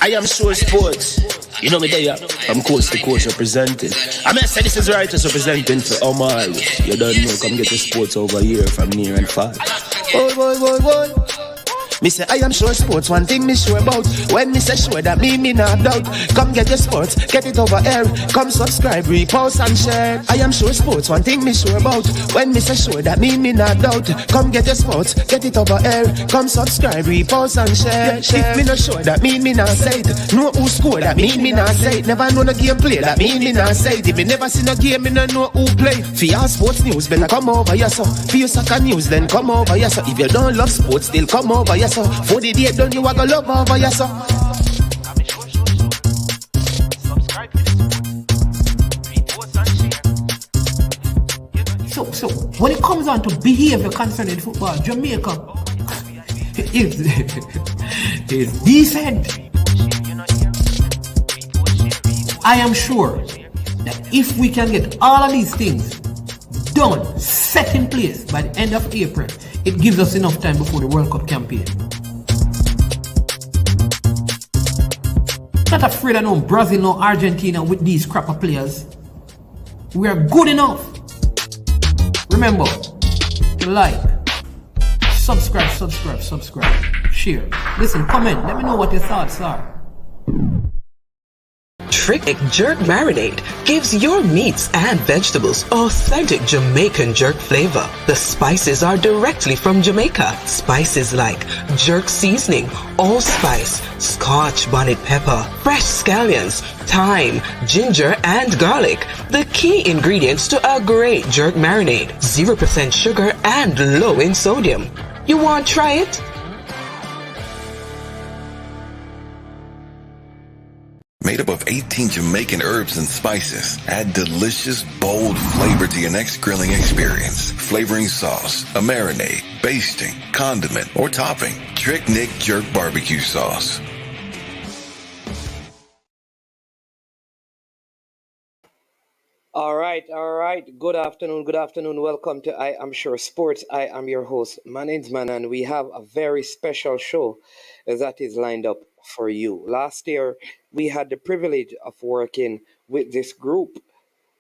I am sure sports. You know me there, I'm coast to coast representing. I mean, I say this is righteous representing for Omar. You don't know, come get the sports over here from near and far. Boy. Me say I am sure sports, one thing me sure about. When me say sure, that me not doubt. Come get your sports, get it over here. Come subscribe, repost and share. I am sure sports, one thing me sure about. When me say sure, that me not doubt. Come get your sports, get it over here. Come subscribe, repost and share. If me not sure, that me not say it. Know who score, that me not say it. Never know no game play, that me not say it. If me never see no game, me no know who play. For your sports news, better come over here so. For your soccer news, then come over here so. If you don't love sports, still come over here so. For the date done, you are gonna love over here so. So when it comes on to behavior concerning football, Jamaica is decent. I am sure that if we can get all of these things done, set in place by the end of April, it gives us enough time before the World Cup campaign. Not afraid of no Brazil, no Argentina with these crapper players. We are good enough. Remember to like, subscribe, share. Listen, comment, let me know what your thoughts are. Trick Jerk Marinade gives your meats and vegetables authentic Jamaican jerk flavor. The spices are directly from Jamaica. Spices like jerk seasoning, allspice, scotch bonnet pepper, fresh scallions, thyme, ginger, and garlic. The key ingredients to a great jerk marinade. 0% sugar and low in sodium. You want to try it? Made up of 18 Jamaican herbs and spices, add delicious, bold flavor to your next grilling experience. Flavoring sauce, a marinade, basting, condiment, or topping. Trick Nick Jerk Barbecue Sauce. All right. Good afternoon. Welcome to I Am Sure Sports. I am your host, Manins Man, and we have a very special show that is lined up for you. Last year, we had the privilege of working with this group,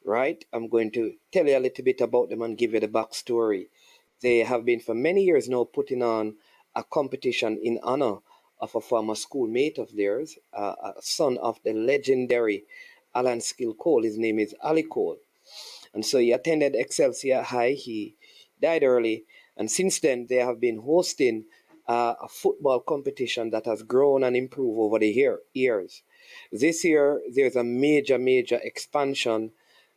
right? I'm going to tell you a little bit about them and give you the backstory. They have been for many years now putting on a competition in honor of a former schoolmate of theirs, a son of the legendary Alan Skill Cole. His name is Ali Cole. And so he attended Excelsior High. He died early. And since then, they have been hosting a football competition that has grown and improved over the years. This year, there's a major expansion.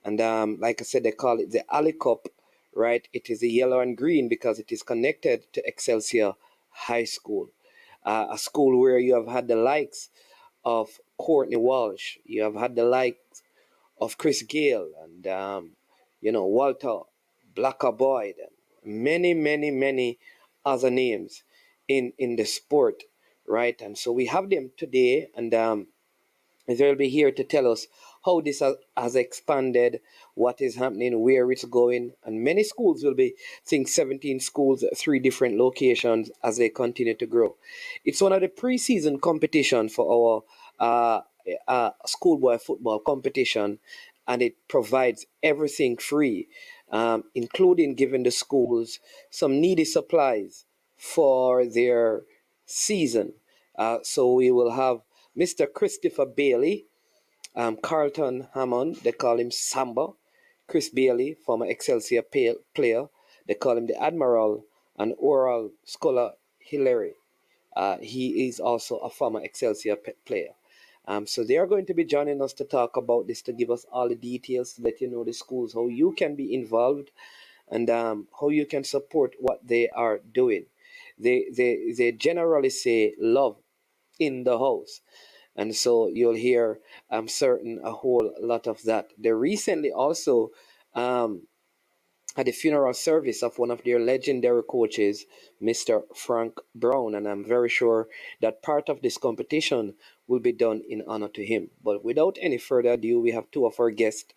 And like I said, they call it the Ali Cup, right? It is the yellow and green because it is connected to Excelsior High School, a school where you have had the likes of Courtney Walsh, you have had the likes of Chris Gale and, Walter Blacker Boyd, and many other names in the sport, right? And so we have them today, and they'll be here to tell us how this has expanded, what is happening, where it's going. And many schools will be, I think 17 schools, 3 different locations as they continue to grow. It's one of the preseason competition for our schoolboy football competition, and it provides everything free, including giving the schools some needy supplies for their season. So we will have Mr. Christopher Bailey, Carlton Hammond, they call him Samba. Chris Bailey, former Excelsior player, they call him the Admiral, and Oral Scholar Hillary. He is also a former Excelsior player. So they are going to be joining us to talk about this, to give us all the details, to let you know the schools, how you can be involved, and how you can support what they are doing. They generally say love in the house. And so you'll hear, I'm certain, a whole lot of that. They recently also had a funeral service of one of their legendary coaches, Mr. Frank Brown. And I'm very sure that part of this competition will be done in honor to him. But without any further ado, we have 2 of our guests.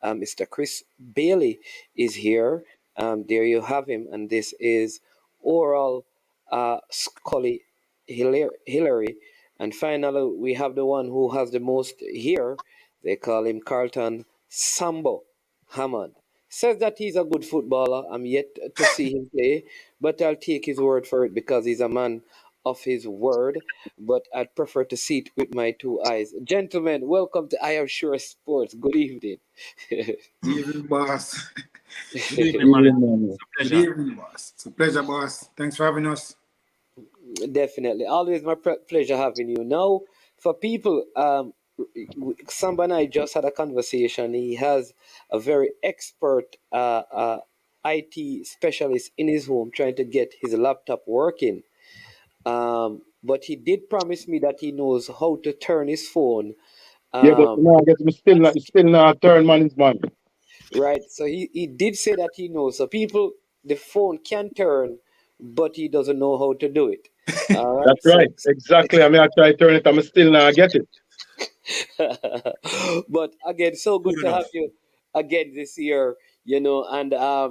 Mr. Chris Bailey is here. There you have him. And this is Oral Scully Hillary. And finally, we have the one who has the most here. They call him Carlton Sambo Hammond. Says that he's a good footballer. I'm yet to see him play, but I'll take his word for it because he's a man of his word. But I'd prefer to see it with my two eyes. Gentlemen, welcome to I Am Sure Sports. Good evening. Good evening, boss. Good evening, man. It's a Good pleasure. evening, boss. It's a pleasure, boss. Thanks for having us. Definitely. Always my pleasure having you. Now, for people, Samba and I just had a conversation. He has a very expert IT specialist in his home trying to get his laptop working. But he did promise me that he knows how to turn his phone. Yeah, but Um, no, I guess we still not turn man is man. right. So he did say that he knows. So people, the phone can turn, but he doesn't know how to do it. All right. That's right. Exactly. I mean, I try to turn it, I'm still not get it. But again, so good Good to have enough. you again this year, and I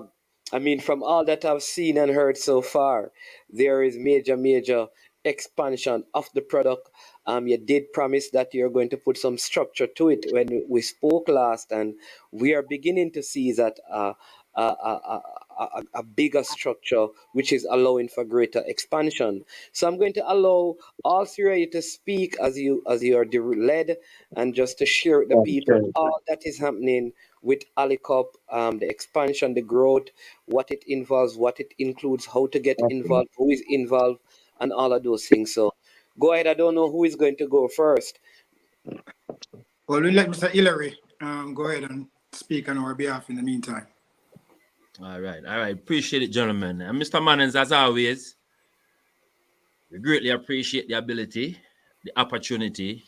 mean, from all that I've seen and heard so far, there is major expansion of the product. You did promise that you're going to put some structure to it when we spoke last, and we are beginning to see that a bigger structure, which is allowing for greater expansion. So I'm going to allow all three of you to speak as you are led, and just to share with the people Okay. all that is happening with Alicop, the expansion, the growth, what it involves, what it includes, how to get Okay. involved, who is involved, and all of those things. So go ahead. I don't know who is going to go first. Well, we'll let Mr. Hillary go ahead and speak on our behalf in the meantime. All right. Appreciate it, gentlemen. And Mr. Mannins, as always, we greatly appreciate the ability, the opportunity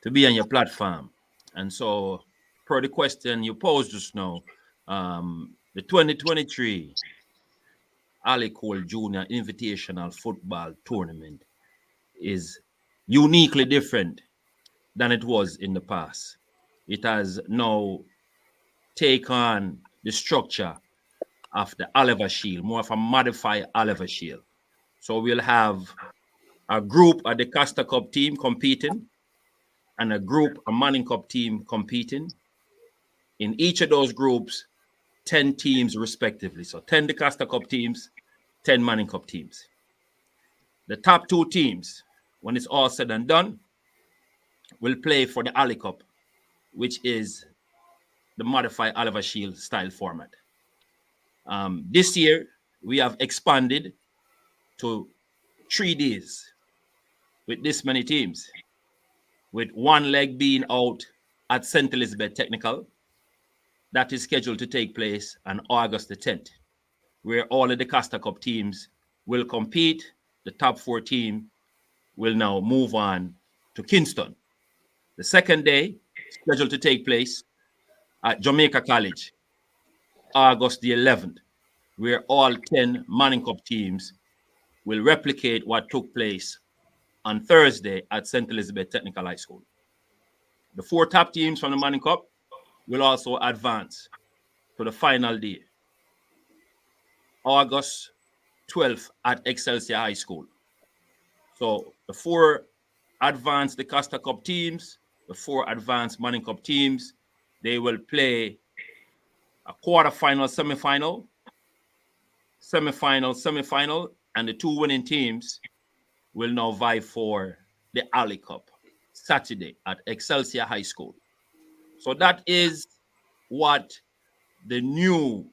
to be on your platform. And so, per the question you posed just now, the 2023 Ali Cole Junior Invitational Football Tournament is uniquely different than it was in the past. It has now take on the structure of the Oliver Shield, more of a modified Oliver Shield. So we'll have a group of the Costa Cup team competing and a group, a Manning Cup team competing. In each of those groups, 10 teams respectively. So 10 the Costa Cup teams, 10 Manning Cup teams. The top two teams, when it's all said and done, will play for the Ali Cup, which is the modified Oliver Shield style format. This year, we have expanded to 3 days with this many teams, with one leg being out at St. Elizabeth Technical. That is scheduled to take place on August the 10th, where all of the Costa Cup teams will compete. The top 4 team will now move on to Kingston. The second day, scheduled to take place at Jamaica College, August the 11th, where all 10 Manning Cup teams will replicate what took place on Thursday at St. Elizabeth Technical High School. The 4 top teams from the Manning Cup will also advance to the final day, August 12th at Excelsior High School. So the 4 advanced the Costa Cup teams, the 4 advanced Manning Cup teams, they will play a quarterfinal, semifinal, and the 2 winning teams will now vie for the Ali Cup Saturday at Excelsior High School. So that is what the new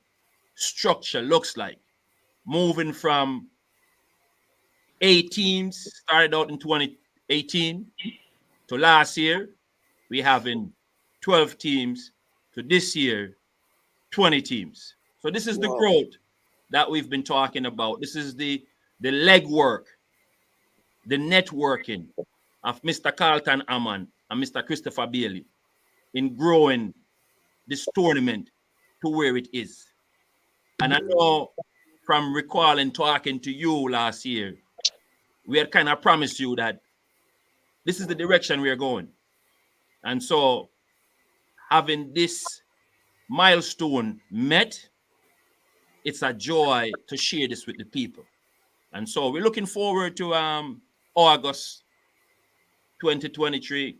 structure looks like. Moving from 8 teams, started out in 2018, to last year, we having 12 teams, to this year, 20 teams. So this is the Wow. growth that we've been talking about. This is the legwork, the networking of Mr. Carlton Hammond and Mr. Christopher Bailey in growing this tournament to where it is. And I know from recalling talking to you last year, we had kind of promised you that this is the direction we are going. And so having this milestone met, it's a joy to share this with the people. And so we're looking forward to August 2023.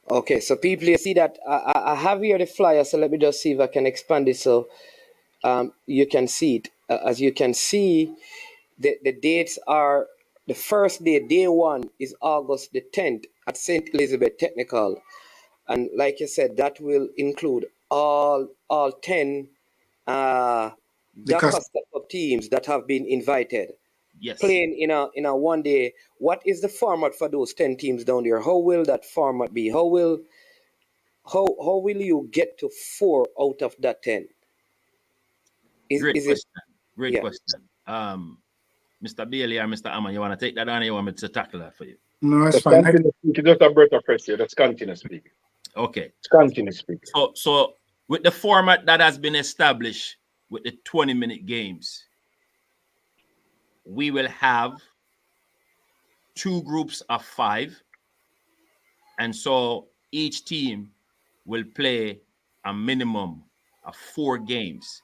Okay, so people, you see that I have here the flyer, so let me just see if I can expand it so you can see it. As you can see, the dates are the first day, day one is August the 10th at St. Elizabeth Technical. And like you said, that will include all 10 The Dakar custom. Step Up teams that have been invited. Yes. Playing in a 1 day. What is the format for those 10 teams down there? How will that format be? How will you get to 4 out of that 10? Great Is it question. Great yeah? question. Mr. Bailey or Mr. Amman, you want to take that on or you want me to tackle that for you? No, it's Just fine. continue speaking. Just a breath of fresh air. Let's continue speaking. Okay. Let's continue speaking. So with the format that has been established with the 20-minute games, we will have 2 groups of 5. And so each team will play a minimum of 4 games.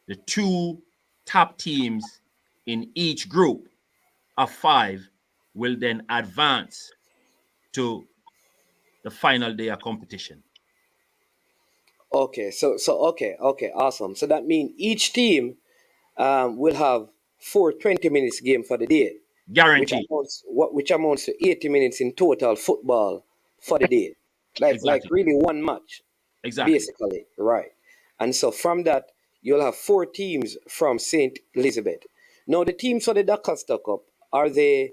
The 2 top teams in each group of 5 will then advance to the final day of competition. Okay, okay, awesome. So that means each team will have 4 20 minutes game for the day, Guaranteed. which amounts to 80 minutes in total football for the day. Like Exactly. really one match, Exactly. basically, right? And so from that, you'll have 4 teams from St. Elizabeth. Now the teams for the Doncaster Cup are they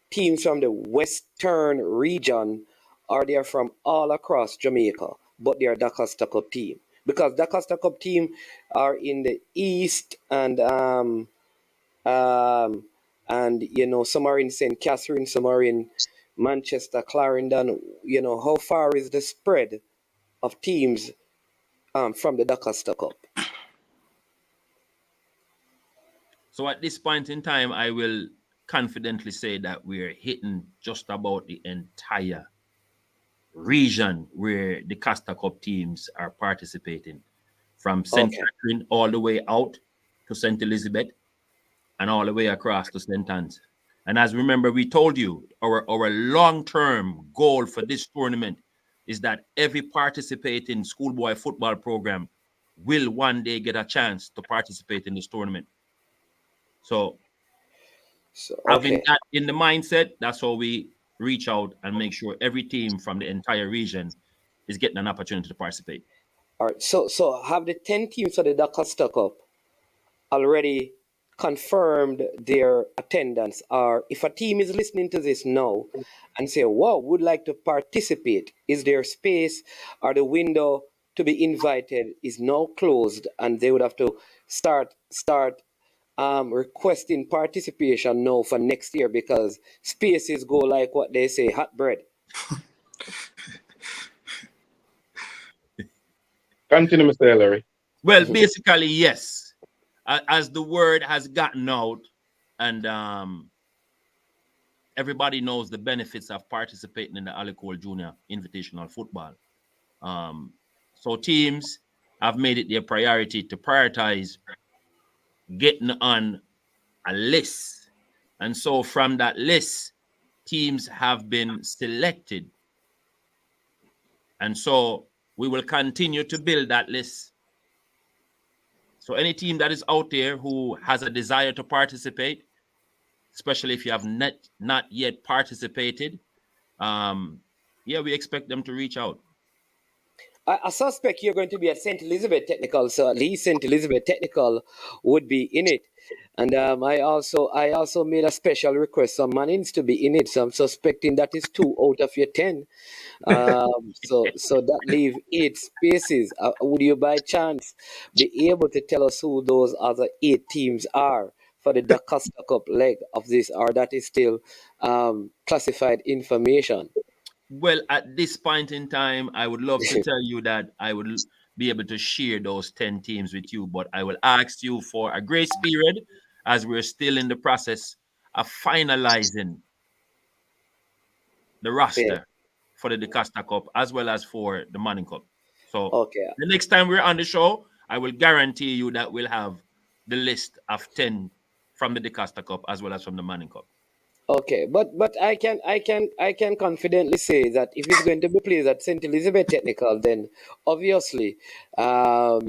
teams from the Western region, or they are from all across Jamaica, but they are Doncaster Cup team because Doncaster Cup team are in the east and some are in St. Catherine, some are in Manchester, Clarendon. How far is the spread of teams from the Doncaster Cup? So at this point in time, I will confidently say that we're hitting just about the entire region where the Costa Cup teams are participating, from St. Okay. Catherine all the way out to St. Elizabeth and all the way across to St. Anne's. And as remember, we told you our long-term goal for this tournament is that every participating schoolboy football program will one day get a chance to participate in this tournament. So having Okay. that in the mindset, that's how we reach out and make sure every team from the entire region is getting an opportunity to participate. All right. So have the 10 teams for the Doncaster Cup already confirmed their attendance, or if a team is listening to this now and say, wow, would like to participate, is there space, or the window to be invited is now closed and they would have to start requesting participation now for next year because spaces go like what they say, hot bread? Continue, Mr. Hillary. Well, basically, yes. As the word has gotten out and everybody knows the benefits of participating in the Ali Cole Junior Invitational Football. So teams have made it their priority to prioritize getting on a list. And so from that list, teams have been selected. And so we will continue to build that list. So any team that is out there who has a desire to participate, especially if you have not yet participated, we expect them to reach out. I suspect you're going to be at St. Elizabeth Technical, so at least St. Elizabeth Technical would be in it. And I also made a special request. Some man needs to be in it, so I'm suspecting that is 2 out of your 10. So that leave 8 spaces. Would you by chance be able to tell us who those other 8 teams are for the Doncaster Cup leg of this, or that is still classified information? Well, at this point in time, I would love to tell you that I would be able to share those 10 teams with you, but I will ask you for a grace period as we're still in the process of finalizing the roster for the Costa Cup as well as for the Manning Cup. So Okay. the next time we're on the show, I will guarantee you that we'll have the list of 10 from the Costa Cup as well as from the Manning Cup. Okay, but I can confidently say that if it's going to be played at St. Elizabeth Technical, then obviously, I'd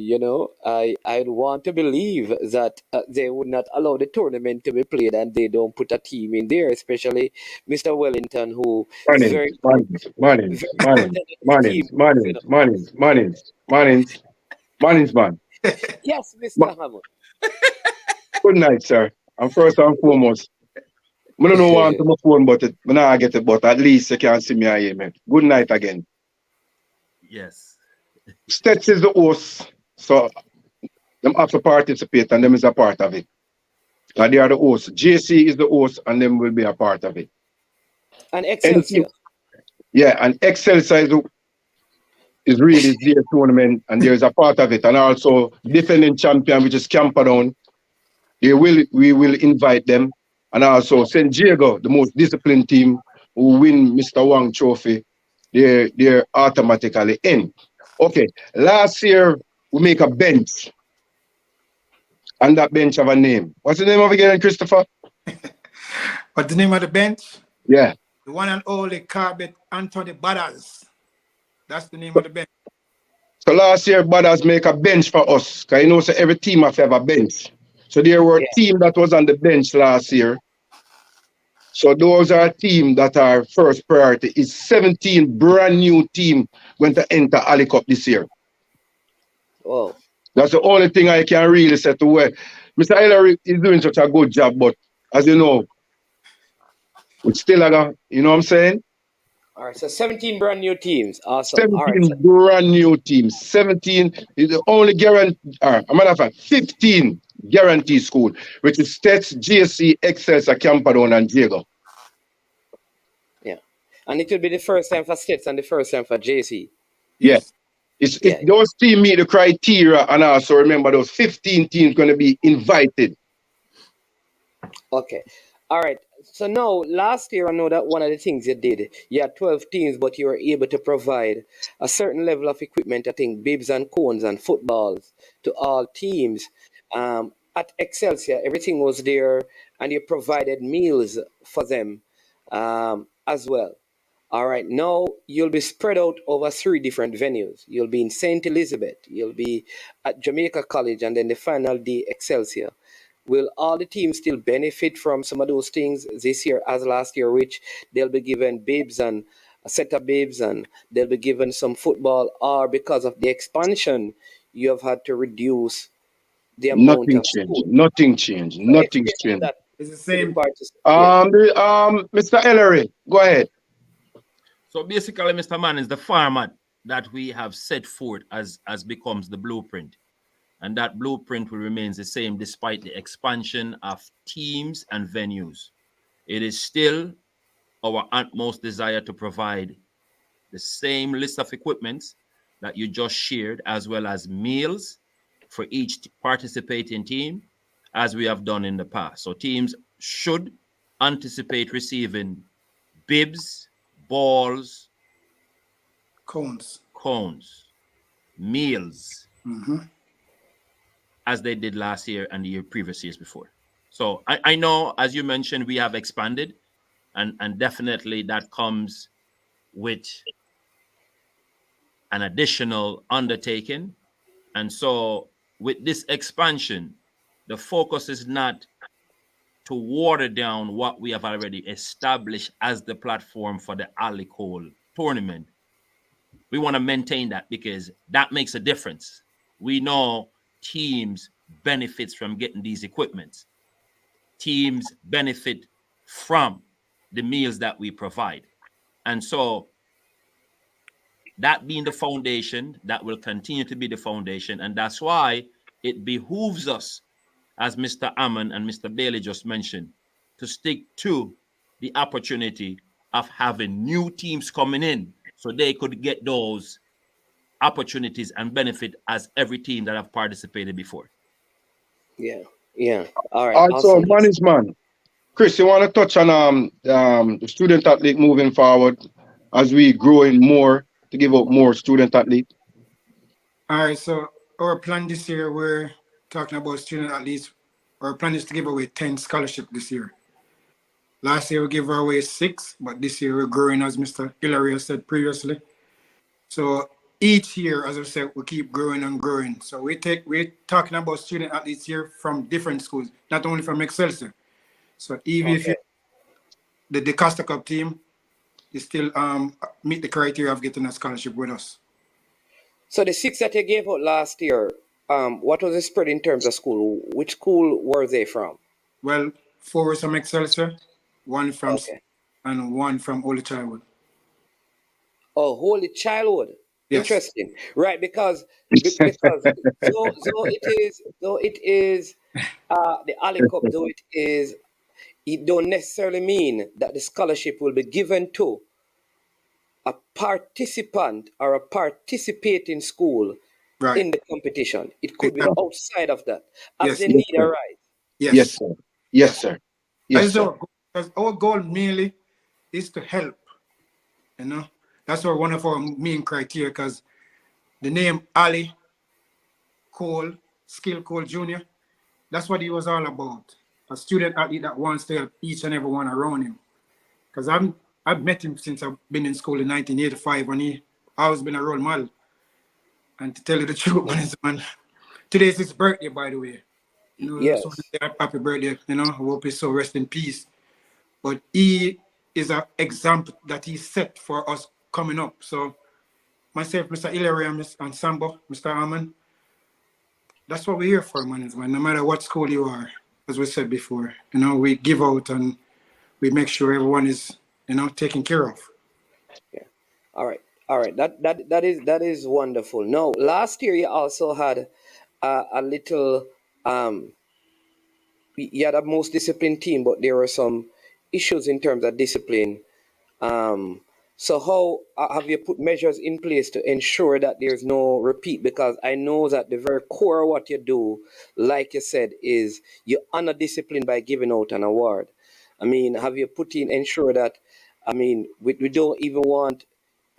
want to believe that they would not allow the tournament to be played and they don't put a team in there, especially Mr. Wellington, who is Mannings, very good, Mannings, Mannings, very good Mannings, at his team. Mannings, Mannings, Mannings, Mannings, Mannings, Mannings, man. Yes, Ma- Mr. Hammond. Good night, sir. And first and foremost, I don't want to my phone, but I get it, but at least you can see me here, man. Good night again. Yes. Stets is the host, so them have to participate and them is a part of it. And they are the host. JC is the host and them will be a part of it. And Anything, Excelsior. yeah, and Excelsior is really their tournament and there is a part of it. And also defending champion, which is Camperdown, we will invite them. And also St. Diego, the most disciplined team who win Mr. Wang Trophy, they're automatically in. Okay, last year we make a bench, and that bench have a name. What's the name of it again, Christopher? What's the name of the bench? Yeah. The one and only Carbet Anthony Batters. That's the name of the bench. So last year, Brothers make a bench for us. Because you know, so every team have to have a bench. So there were Yeah. team that was on the bench last year. So those are team that are first priority. It's 17 brand new team going to enter Ali Cup this year. Oh. That's the only thing I can really say to where Mr. Hillary is doing such a good job, but as you know, it's still you know what I'm saying? All right, so 17 brand new teams. Awesome. All right. 17 brand new teams. 17 is the only guarantee, a matter of fact, 15 guarantee school, which is Stets, GSC, Excelsior, Camperdown, and Diego. Yeah. And it will be the first time for States and the first time for JC. Yes. Yeah. Those teams meet the criteria, and also remember those 15 teams going to be invited. Okay. All right. So now, last year, I know that one of the things you did, you had 12 teams, but you were able to provide a certain level of equipment, I think, bibs and cones and footballs to all teams. At Excelsior, everything was there, and you provided meals for them as well. All right, now you'll be spread out over three different venues. You'll be in St. Elizabeth, you'll be at Jamaica College, and then the final day, Excelsior. Will all the teams still benefit from some of those things this year as last year, which they'll be given bibs and a set of bibs and they'll be given some football, or because of the expansion, you have had to reduce the amount Nothing of changed. school? Nothing changed. So Nothing's explain changed. that It's the to the same. participants. Yeah. Mr. Hillary, go ahead. So basically, Mr. Man, is the format that we have set forth as becomes the blueprint. And that blueprint will remain the same despite the expansion of teams and venues. It is still our utmost desire to provide the same list of equipments that you just shared, as well as meals for each participating team, as we have done in the past. So teams should anticipate receiving bibs, balls, Cones. meals, Mm-hmm. as they did last year and the previous years before. So I know, as you mentioned, we have expanded, and definitely that comes with an additional undertaking. And so with this expansion, the focus is not to water down what we have already established as the platform for the Ali Cole tournament. We want to maintain that because that makes a difference. We know teams benefits from getting these equipments. Teams benefit from the meals that we provide. And so that being the foundation, that will continue to be the foundation. And that's why it behooves us, as Mr. Hammond and Mr. Bailey just mentioned, to stick to the opportunity of having new teams coming in so they could get those opportunities and benefit as every team that have participated before. Yeah. Yeah. All right. Also, Awesome. management. Chris, you want to touch on the student athlete moving forward as we growing more to give up more student athlete? All right, so our plan this year, we're talking about student athletes. Our plan is to give away 10 scholarships this year. Last year we gave away 6, but this year we're growing, as Mr. Hillary said previously. So each year, as I said, we keep growing and growing. So we're talking about student athletes here from different schools, not only from Excelsior. So even if you the Costa Cup team, you still meet the criteria of getting a scholarship with us. So the 6 that you gave out last year, what was the spread in terms of school? Which school were they from? Well, 4 were from Excelsior, 1 from Okay. and 1 from Holy Childhood. Oh, Holy Childhood. Yes. Interesting, right? Because though it is the Ali Cup, though it don't necessarily mean that the scholarship will be given to a participant or a participating school Right. in the competition. It could be Exactly. outside of that as Yes. the need arise. Yes. Yes, sir. Yes, sir. That Yes, is sir. because our goal mainly is to help. You know, that's one of our main criteria. Because the name Ali Cole, Skill Cole Jr., that's what he was all about. A student athlete that wants to help each and every one around him. Because I've met him since I've been in school in 1985, and he always been a role model. And to tell you the truth, man, today is his birthday, by the way. You know, Yes. so happy birthday. You know, I hope he's so rest in peace. But he is an example that he set for us coming up. So myself, Mr. Hillary, and Sambo, Mr. Hammond, that's what we're here for, man. No matter what school you are, as we said before, you know, we give out and we make sure everyone is, you know, taken care of. Yeah. All right. All right. That is wonderful. Now, last year you also had a little you had a most disciplined team, but there were some issues in terms of discipline. So how have you put measures in place to ensure that there's no repeat? Because I know that the very core of what you do, like you said, is you honor discipline by giving out an award. I mean, have you put in ensure that, I mean, we don't even want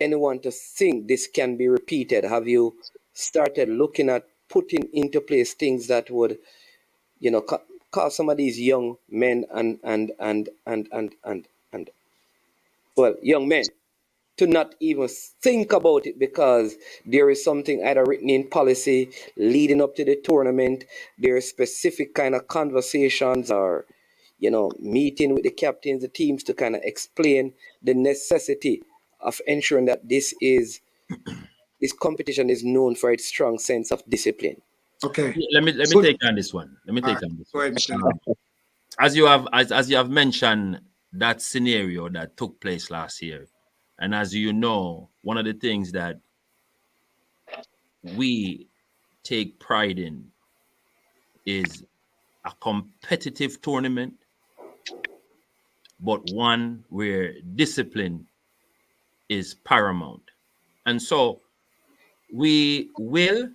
anyone to think this can be repeated? Have you started looking at putting into place things that would, you know, cause some of these young men and well, young men to not even think about it because there is something either written in policy leading up to the tournament. There are specific kind of conversations or, you know, meeting with the captains, the teams to kind of explain the necessity of ensuring that this competition is known for its strong sense of discipline. Okay. Let me Good. take on this one. Let me All take right. on this Go one. ahead, Mr. As you have mentioned that scenario that took place last year, and as you know, one of the things that we take pride in is a competitive tournament, but one where discipline is paramount. And so we will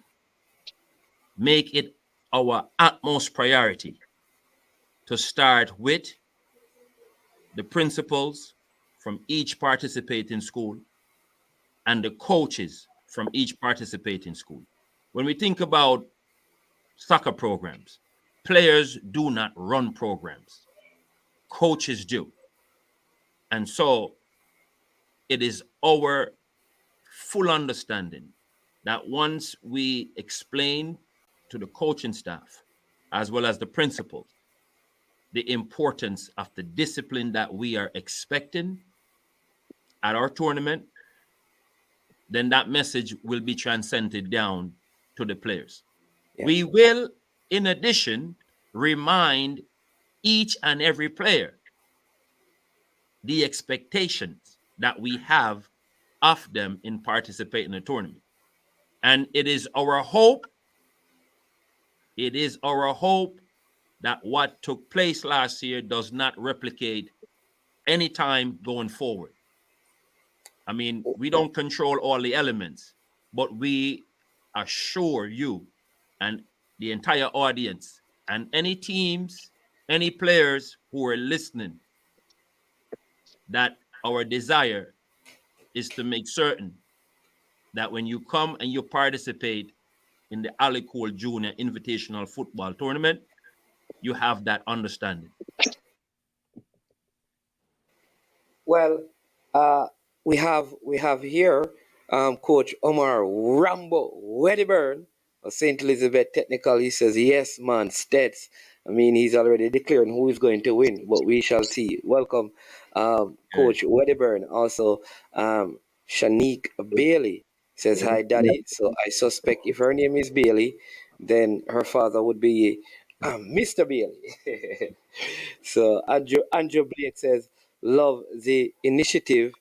make it our utmost priority to start with the principals from each participating school and the coaches from each participating school. When we think about soccer programs, players do not run programs, coaches do. And so it is our full understanding that once we explain to the coaching staff as well as the principals the importance of the discipline that we are expecting at our tournament, then that message will be transcended down to the players. Yeah. We will, in addition, remind each and every player the expectations that we have of them in participating in the tournament. And it is our hope that what took place last year does not replicate any time going forward. I mean, we don't control all the elements, but we assure you and the entire audience and any teams, any players who are listening that our desire is to make certain that when you come and you participate in the Ali Cole Junior Invitational Football Tournament, you have that understanding. Well, we have here Coach Omar Rambo Wedderburn of St. Elizabeth Technical. He says, yes, man, Stets. I mean, he's already declared who is going to win, but we shall see. Welcome, Good. Coach Wedderburn. Also, Shanique Bailey says, hi, Daddy. So I suspect if her name is Bailey, then her father would be Mr. Bailey. So Andrew Blake says, love the initiative.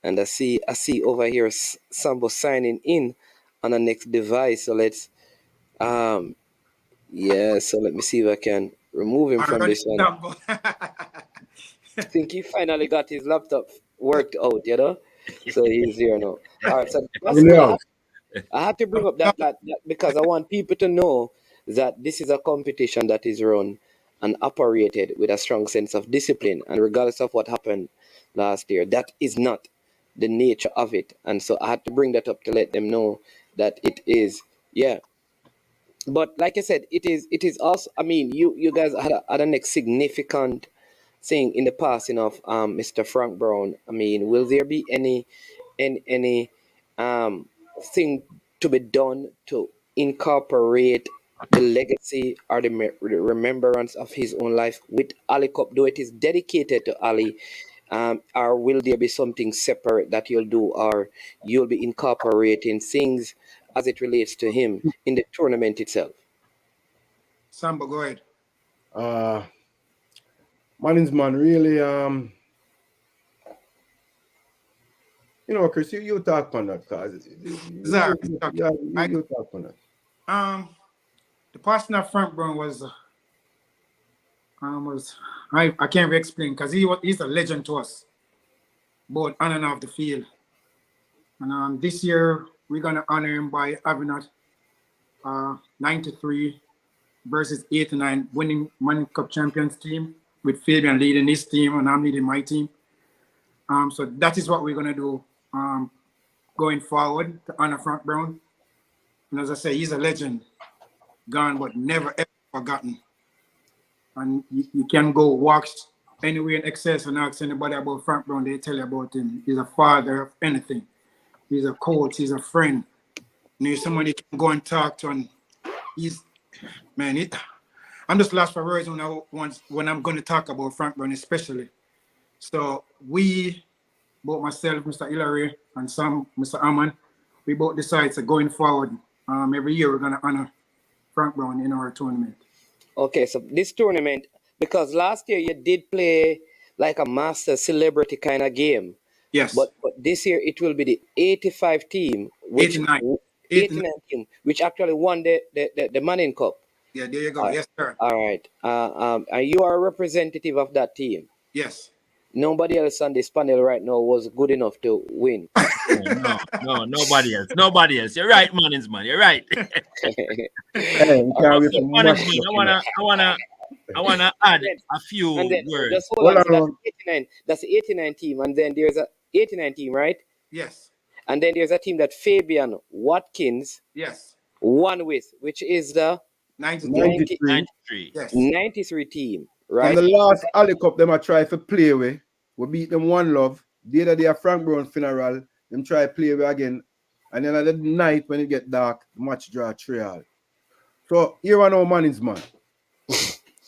And I see over here Sambo signing in on the next device. So let's um yeah, so let me see if I can remove him from Already this one. Sambo. I think he finally got his laptop worked out, you know. So he's here now. All right, so that's good. Yeah. I have to bring up that because I want people to know that this is a competition that is run and operated with a strong sense of discipline. And regardless of what happened last year, that is not the nature of it. And so I had to bring that up to let them know that it is, yeah. But like I said, it is also. I mean, you guys had a next significant thing in the passing of Mr. Frank Brown. I mean, will there be any um thing to be done to incorporate the legacy or the remembrance of his own life with Ali Cup, though it is dedicated to Ali, or will there be something separate that you'll do, or you'll be incorporating things as it relates to him in the tournament itself? Sambo, go ahead. Mannings man, really, Chris, you talk on that, cause Zach, you talk on that. the person of Frank Brown was I can't explain because he's a legend to us, both on and off the field. And this year we're gonna honor him by having a 93 versus 89 winning Money Cup champions team with Fabian leading his team and I'm leading my team. So that is what we're gonna do going forward to honor Frank Brown. And as I say, he's a legend, gone but never ever forgotten. And you can go walk anywhere in excess and ask anybody about Frank Brown, they tell you about him. He's a father of anything. He's a coach, he's a friend. And he's someone you can go and talk to, and he's, man, I'm just lost for words when I'm going to talk about Frank Brown especially. So we, both myself, Mr. Hillary, and Mr. Hammond, we both decided to going forward, every year we're going to honor Frank Brown in our tournament. Okay, so this tournament, because last year you did play like a master celebrity kind of game. Yes. But this year it will be the 85 team, which 89 team, which actually won the Manning Cup. Yeah, there you go. Yes, sir. All right. And you are a representative of that team. Yes. Nobody else on this panel right now was good enough to win. No, nobody else. Nobody else. You're right, Mannings man. You're right. Hey, I wanna add a few And then words. just hold on. So that's 89. That's the 89 team, and then there's a 89 team, right? Yes. And then there's a team that Fabian Watkins won with, which is the 93. Yes. 93 team, right? From the last Ali Cup, them I try to play with. We beat them 1-0. The other day, Frank Brown funeral, them try to play with again. And then at the night, when it get dark, the match draw 3-3. So, here I know Mannings man.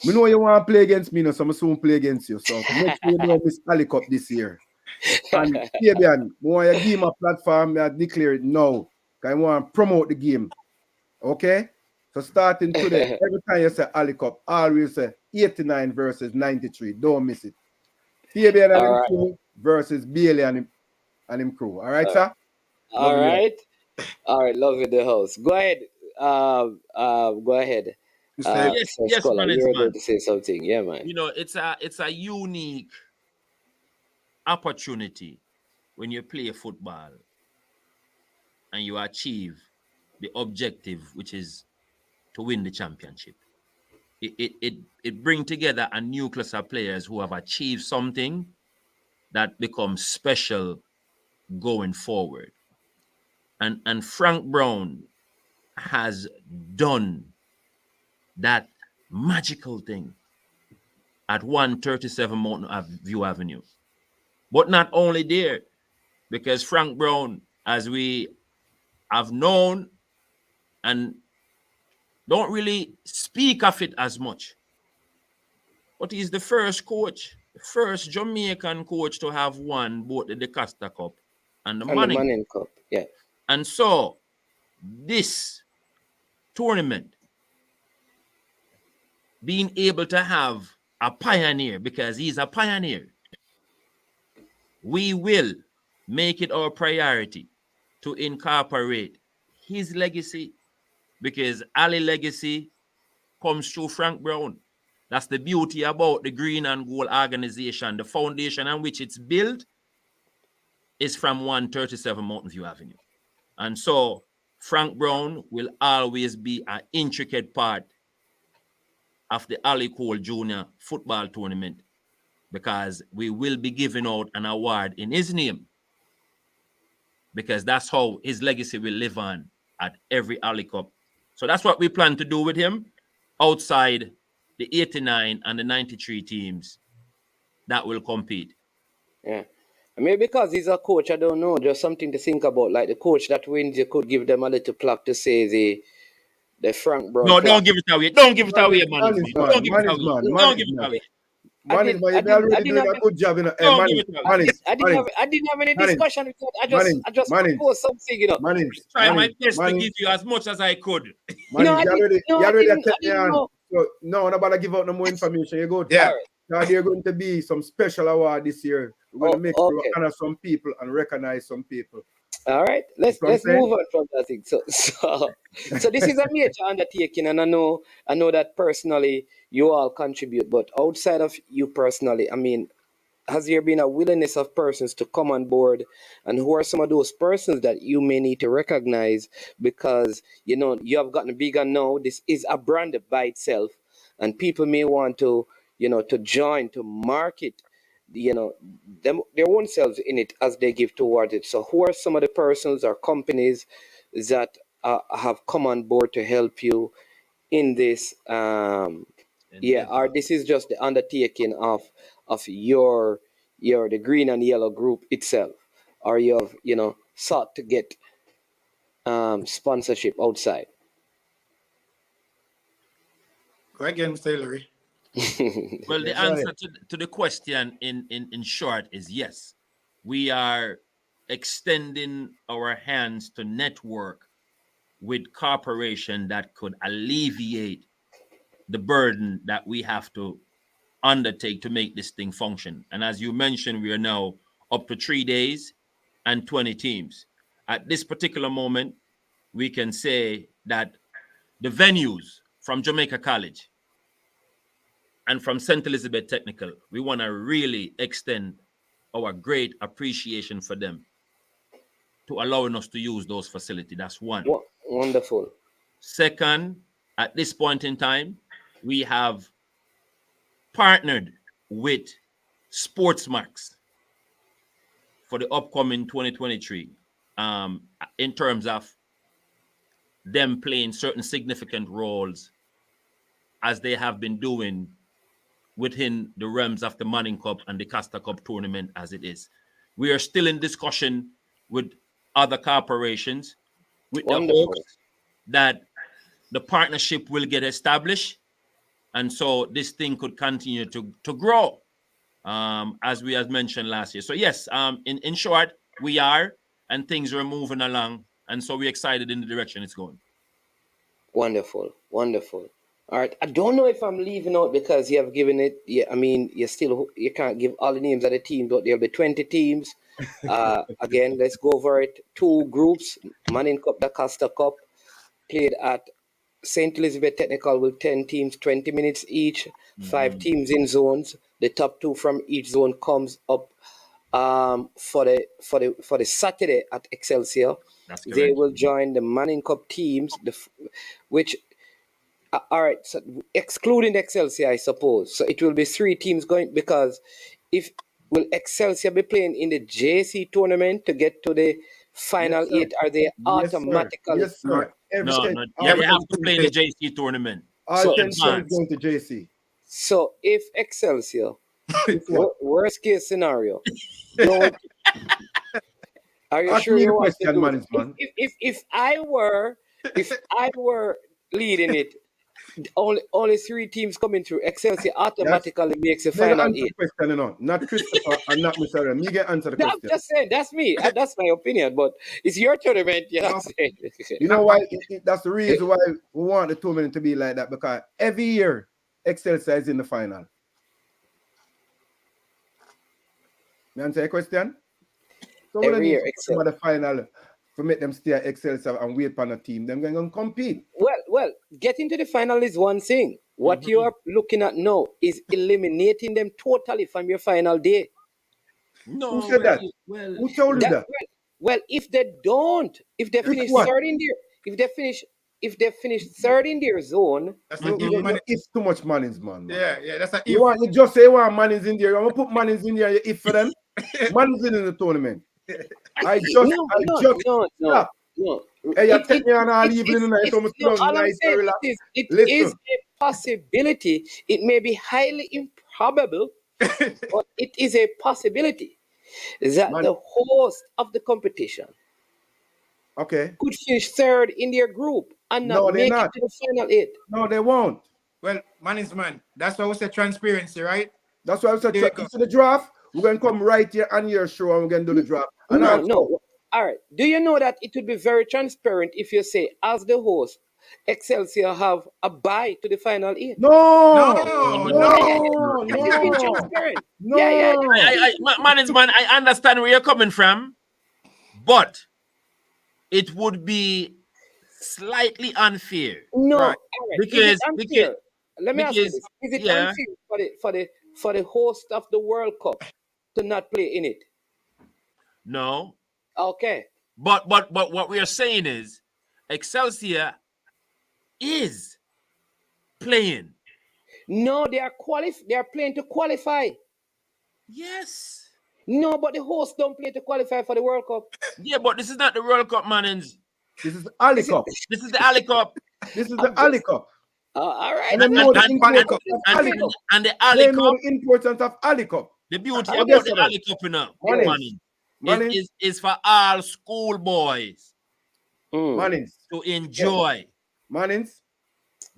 We know you want to play against me, so I'm soon play against you. So, make sure you don't miss Ali Cup this year. And Fabian, when you give him a platform, I declare it now. Because I want to promote the game. Okay? So starting today, every time you say Ali Cup, always say 89 versus 93. Don't miss it. Fabian and him crew versus Bailey and him crew. All right, sir? All right. All right, love in the house. Go ahead. Go ahead. Yes, man, you're going to say something. Yeah, man. You know, it's a unique opportunity when you play football and you achieve the objective, which is to win the championship. It brings together a nucleus of players who have achieved something that becomes special going forward. And Frank Brown has done that magical thing at 137 Mountain View Avenue. But not only there, because Frank Brown, as we have known and don't really speak of it as much, but he's the first coach, the first Jamaican coach to have won both the DeCosta Cup and the And the Manning. Manning Cup, yeah. And so this tournament, being able to have a pioneer, because he's a pioneer, we will make it our priority to incorporate his legacy, because Ali legacy comes through Frank Brown. That's the beauty about the Green and Gold organization. The foundation on which it's built is from 137 Mountain View Avenue. And so Frank Brown will always be an intricate part of the Ali Cole Jr. football tournament, because we will be giving out an award in his name, because that's how his legacy will live on at every Ali Cup. So that's what we plan to do with him outside the 89 and the 93 teams that will compete. Yeah. I mean, because he's a coach, I don't know, just something to think about. Like the coach that wins, you could give them a little plaque to say the Frank Brown. No, plaque. don't give it away. Don't give it away, man. Man is Don't give it man. away. Man Don't is give it man. away. Man is man. You already doing a good job, you know. Don't Man give is it away. man is I didn't have any discussion with that. I just proposed something, you know. man is Try my best to give you as much as I could. Man, No, I you didn't- already I take me didn't on. know. So, no, nobody give out no more information. You go. Yeah. Now there's going to be some special award this year. We're going to make sure we okay. honor some people and recognize some people. All right, let's what I'm saying? move on from that thing. So this is a major undertaking, and I know that personally you all contribute, but outside of you personally, I mean, has there been a willingness of persons to come on board, and who are some of those persons that you may need to recognize, because you have gotten bigger now. This is a brand by itself, and people may want to to join, to market their own selves in it as they give towards it. So who are some of the persons or companies that have come on board to help you in this or this is just the undertaking of your the green and yellow group itself, or you have sought to get sponsorship outside? Go again, Mr. Hillary. Well, the answer to the question in short is yes. We are extending our hands to network with corporation that could alleviate the burden that we have to undertake to make this thing function. And as you mentioned, we are now up to 3 days and 20 teams. At this particular moment, we can say that the venues from Jamaica College and from St. Elizabeth Technical, we want to really extend our great appreciation for them to allowing us to use those facilities. That's one. Wonderful. Second, at this point in time, we have partnered with Sportsmax for the upcoming 2023 in terms of them playing certain significant roles as they have been doing within the realms of the Manning Cup and the Costa Cup tournament as it is. We are still in discussion with other corporations with the hopes that the partnership will get established, and so this thing could continue to grow, as we had mentioned last year. So yes, in short, we are, and things are moving along, and so we're excited in the direction it's going. Wonderful. All right. I don't know if I'm leaving out because you have given it. Yeah, I mean, you can't give all the names of the teams, but there'll be 20 teams. Again, let's go over it. 2 groups: Manning Cup, the Costa Cup, played at St. Elizabeth Technical with 10 teams, 20 minutes each. 5 teams in zones. The top 2 from each zone comes up for the Saturday at Excelsior. That's correct. They will join the Manning Cup teams, which. All right, so excluding Excelsior, I suppose. So it will be 3 teams going, because will Excelsior be playing in the JC tournament to get to the final 8? Are they automatically? Yes, sir. No, they have to play the JC tournament. All 10 teams going to JC. So if Excelsior Worst case scenario. Don't. Are you Ask sure me you the want to question, do man, it? man. If I were leading it, only 3 teams coming through. Excelsior automatically makes the They final answer 8. the question, you know. Not Christopher and not Mr. Ram. Me get answer the I'm question. just saying, that's me. That's my opinion. But it's your tournament. You're not saying. You know why? That's the reason why we want the tournament to be like that, because every year Excelsior is in the final. You answer your question? So we don't Every need year, to put Excel. them at the final to make them stay at Excelsior and wait on a team. They're going to compete. Well, getting to the final is one thing. What you are looking at now is eliminating them totally from your final day. No, Who said that? well, Who told you that? Well, if they don't, if they If finish what? third in their, if they finish third in their zone, That's You, not you, even you, it's too much mannings, man. Yeah, that's a You want you just say you want mannings in there. I'm gonna put mannings in there. You if for them, mannings in the tournament. I just stop. no. Hey, you take me on all evening and I almost No, down all I'm nice saying and relax. it Listen. is a possibility. It may be highly improbable, but it is a possibility that Man. the host of the competition Okay. could finish third in their group and not No, they're make it not. to the final 8. No, they won't. Well, man is man. That's why we say transparency, right? That's why I said There you go. to the draft. We're gonna come right here on your show and we're gonna do the draft. And No, also, no. All right. Do you know that it would be very transparent if you say, as the host, Excelsior have a bye to the final 8? no, It is being transparent. Yeah. man, I understand where you're coming from, but it would be slightly unfair. No, Right. all right. Because- Is it unfair? because- Let me ask you because- this: Is it yeah. unfair for the host of the World Cup to not play in it? No. Okay. But what we are saying is Excelsior is playing. No, they are playing to qualify. Yes. No, but the host don't play to qualify for the World Cup. Yeah, but this is not the World Cup, Mannings. this is the Ali Cup. This is the Ali Cup. This is the Ali Cup. All right. And they know the importance of Ali And, Cup. and the They Ali know Cup, the importance of Ali Cup. the beauty Okay, about the sir. Ali Cup, you know, Mannings. Mannings, is for all schoolboys Mannings. to enjoy. Mannings.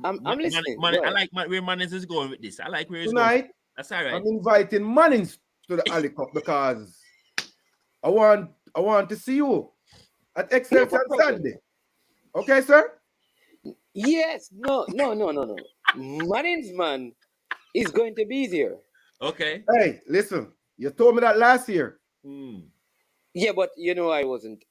I'm listening. I like where Mannings is going with this. I like where he's Tonight, going. That's all right. I'm inviting Mannings to the Ali Cup because I want to see you at Excelsior on Sunday. Okay, sir? Yes. No. Mannings man is going to be there. Okay. Hey, listen. You told me that last year. Yeah, but you know I wasn't.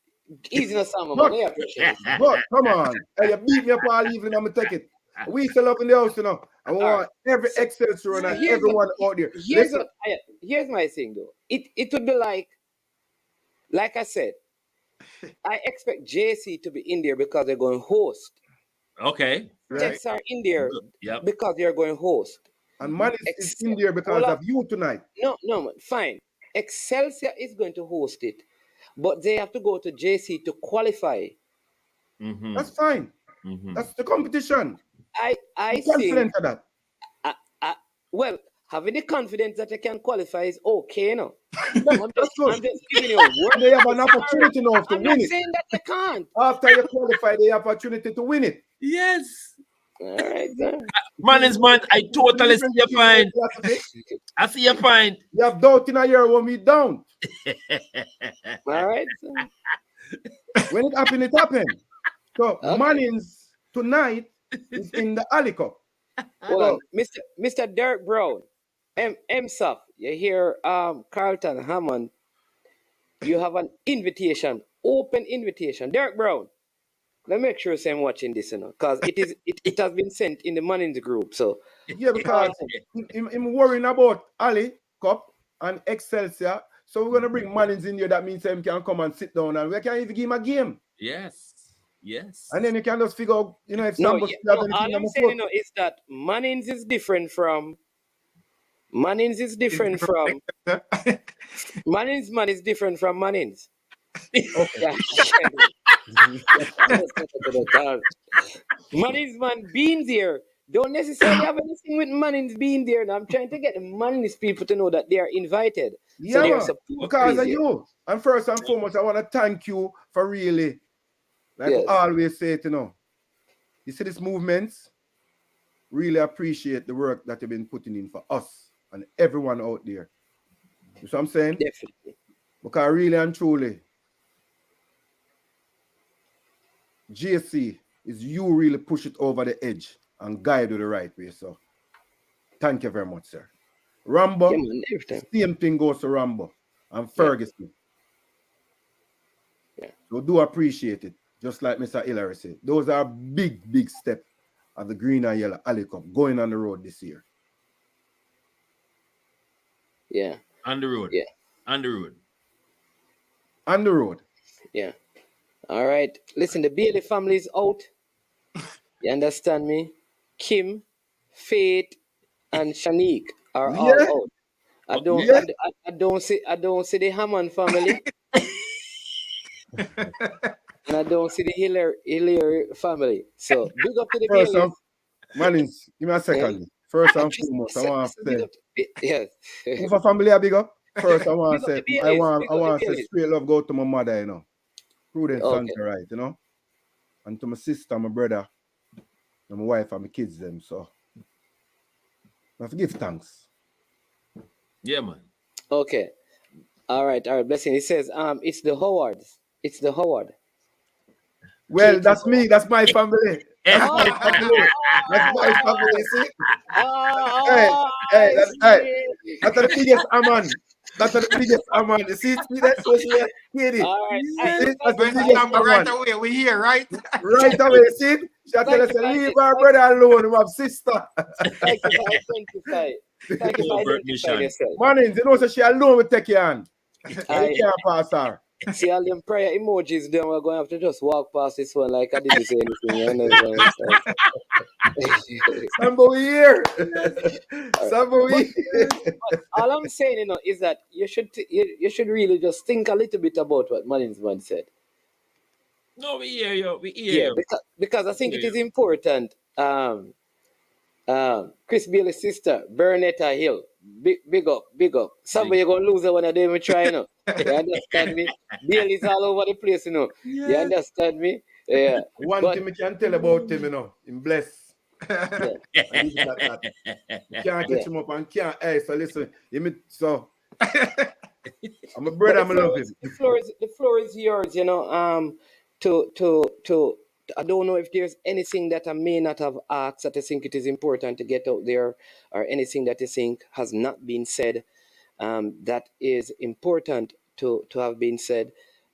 Easy no summer, But- man. I appreciate it. But come on. Hey, you beat me up all evening, I'm gonna take it. We still up in the house, you know. I want every Excelsior and Here's everyone out there. Here's Listen, here's my thing though. It would be like I said, I expect JC to be in there because they're going host. Okay. Jets are in there Yep. because they're going host. and Mannings is in there because of you tonight. No, man, fine. Excelsior is going to host it, but they have to go to JC to qualify. Mm-hmm. That's fine. Mm-hmm. That's the competition. I I'm think confident of that. well, having the confidence that they can qualify is okay, no. No, I'm That's good. just giving you a word. They have an opportunity now to I'm win not it. saying that they can't. After you qualify, they have opportunity to win it. Yes. All right, then. Mannings, man, I totally see your point. I see your point. You have doubt in a year when we don't. All right. Then. When it happened, it happened. So Okay. Mannings tonight is in the Ali Cup. Hold on, Mr. Derek Brown, MSAF. You hear Carlton Hammond. You have an invitation, open invitation. Derek Brown. Let me make sure I'm watching this, because it has been sent in the Mannings group. So Yeah, because I'm worrying about Ali Cup and Excelsior. So we're gonna bring Mannings in here. That means him can come and sit down and we can even give him a game. Yes. And then you can just figure out, if no, somebody have anything all on I'm the saying, foot. is that Mannings is different from Mannings is different from Mannings man is different from Mannings. Yeah. Mannings man being there don't necessarily have anything with Mannings being there. And I'm trying to get the Mannings people to know that they are invited. So Yeah, their man. support Because is of here. you. And first and foremost, I want to thank you for really, like Yes. I always say it, you see these movements, really appreciate the work that you've been putting in for us and everyone out there. You see what I'm saying? Definitely. Because really and truly, GSC is you really push it over the edge and guide you the right way. So thank you very much, sir. Rambo, Yeah, man, every time. same thing goes to Rambo and Yeah. Ferguson. Yeah. So do appreciate it. Just like Mr. Hillary said. Those are big, big steps of the green and yellow Alley Cup going on the road this year. Yeah. On the road. Yeah. On the road. On the road. Yeah. All right. Listen, the Bailey family is out. You understand me? Kim, Faith, and Shanique are all Yeah. out. I Oh, don't yeah. I don't see the Hammond family. And I don't see the Hillary family. So big up to the First Baileys. Mannings, give me a second. First and foremost, I want to say, yes. who for family I big up? First, I want Big to up say, the I Baileys. want Big up the to say Baileys. straight love go to my mother, Prudence Okay. and right, and to my sister, my brother, and my wife and my kids them. So I have to give thanks. Yeah, man. Okay. All right. Blessing. It says, it's the Howards. It's the Howard. Well, Katie that's me. That's my family. That's Oh, my family. That's my family. See? oh, Hey, I see. that's the biggest Aman. That's the biggest Aman. You see that social Katie? All right. See? That's the When biggest number right Aman. away, we here, right? Right away, see? She tell us, leave our brother alone, we have sister. Thank you for identifying. Thank you for identifying yourself. Mannings, so she alone will take your hand. You can't pass her. See all them prayer emojis, then we're going to have to just walk past this one like I didn't say anything. You understand? Somebody here. Somebody. All I'm saying, is that you should really just think a little bit about what Mannings said. No, we hear you. We hear you. Because I think it is important. Chris Bailey's sister, Bernetta Hill. Big up. Somebody gonna lose it when I don't even try, You understand me? Bailey's all over the place, You understand me? Yeah. One thing we can tell about him, him blessed. Yeah. And you can't catch him up and can't. Hey, so listen, so I'm a brother, I love him. The floor is yours, to I don't know if there's anything that I may not have asked that I think it is important to get out there, or anything that I think has not been said, that is important to have been said.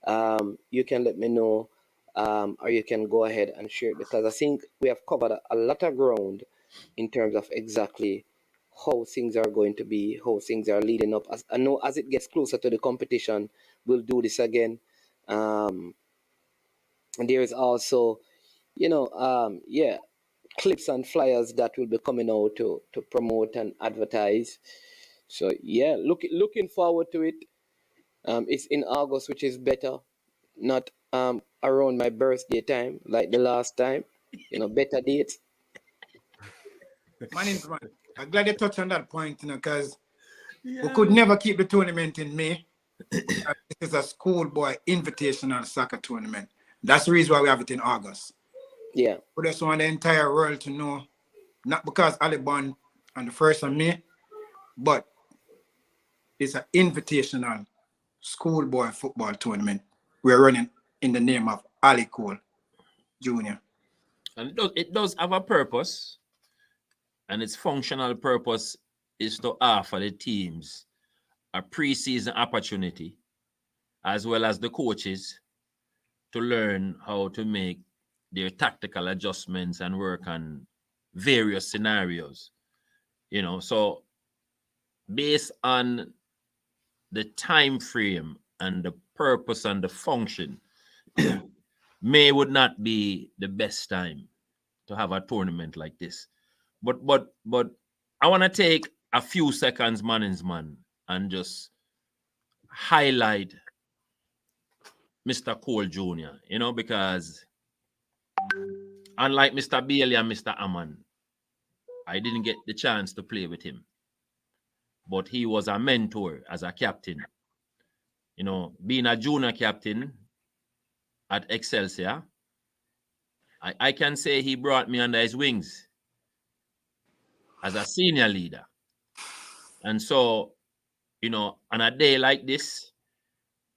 You can let me know, or you can go ahead and share it, because I think we have covered a lot of ground in terms of exactly how things are going to be, how things are leading up. As I know, as it gets closer to the competition, we'll do this again. And there is also, clips and flyers that will be coming out to promote and advertise. So yeah, looking forward to it. It's in August, which is better, not around my birthday time like the last time. Better dates. Mannings, man. I'm glad you touched on that point, because we could never keep the tournament in May. This is a schoolboy invitational soccer tournament. That's the reason why we have it in August. Yeah. We just want the entire world to know, not because Ali born on the 1st of May, but it's an invitational schoolboy football tournament we're running in the name of Ali Cole Jr. And it does have a purpose, and its functional purpose is to offer the teams a preseason opportunity, as well as the coaches, to learn how to make their tactical adjustments and work on various scenarios. So based on the time frame and the purpose and the function, May would not be the best time to have a tournament like this. But I want to take a few seconds, Mannings, and just highlight Mr. Cole Jr., because unlike Mr. Bailey and Mr. Hammond, I didn't get the chance to play with him, but he was a mentor as a captain. You know, being a junior captain at Excelsior, I can say he brought me under his wings as a senior leader. And so, you know, on a day like this,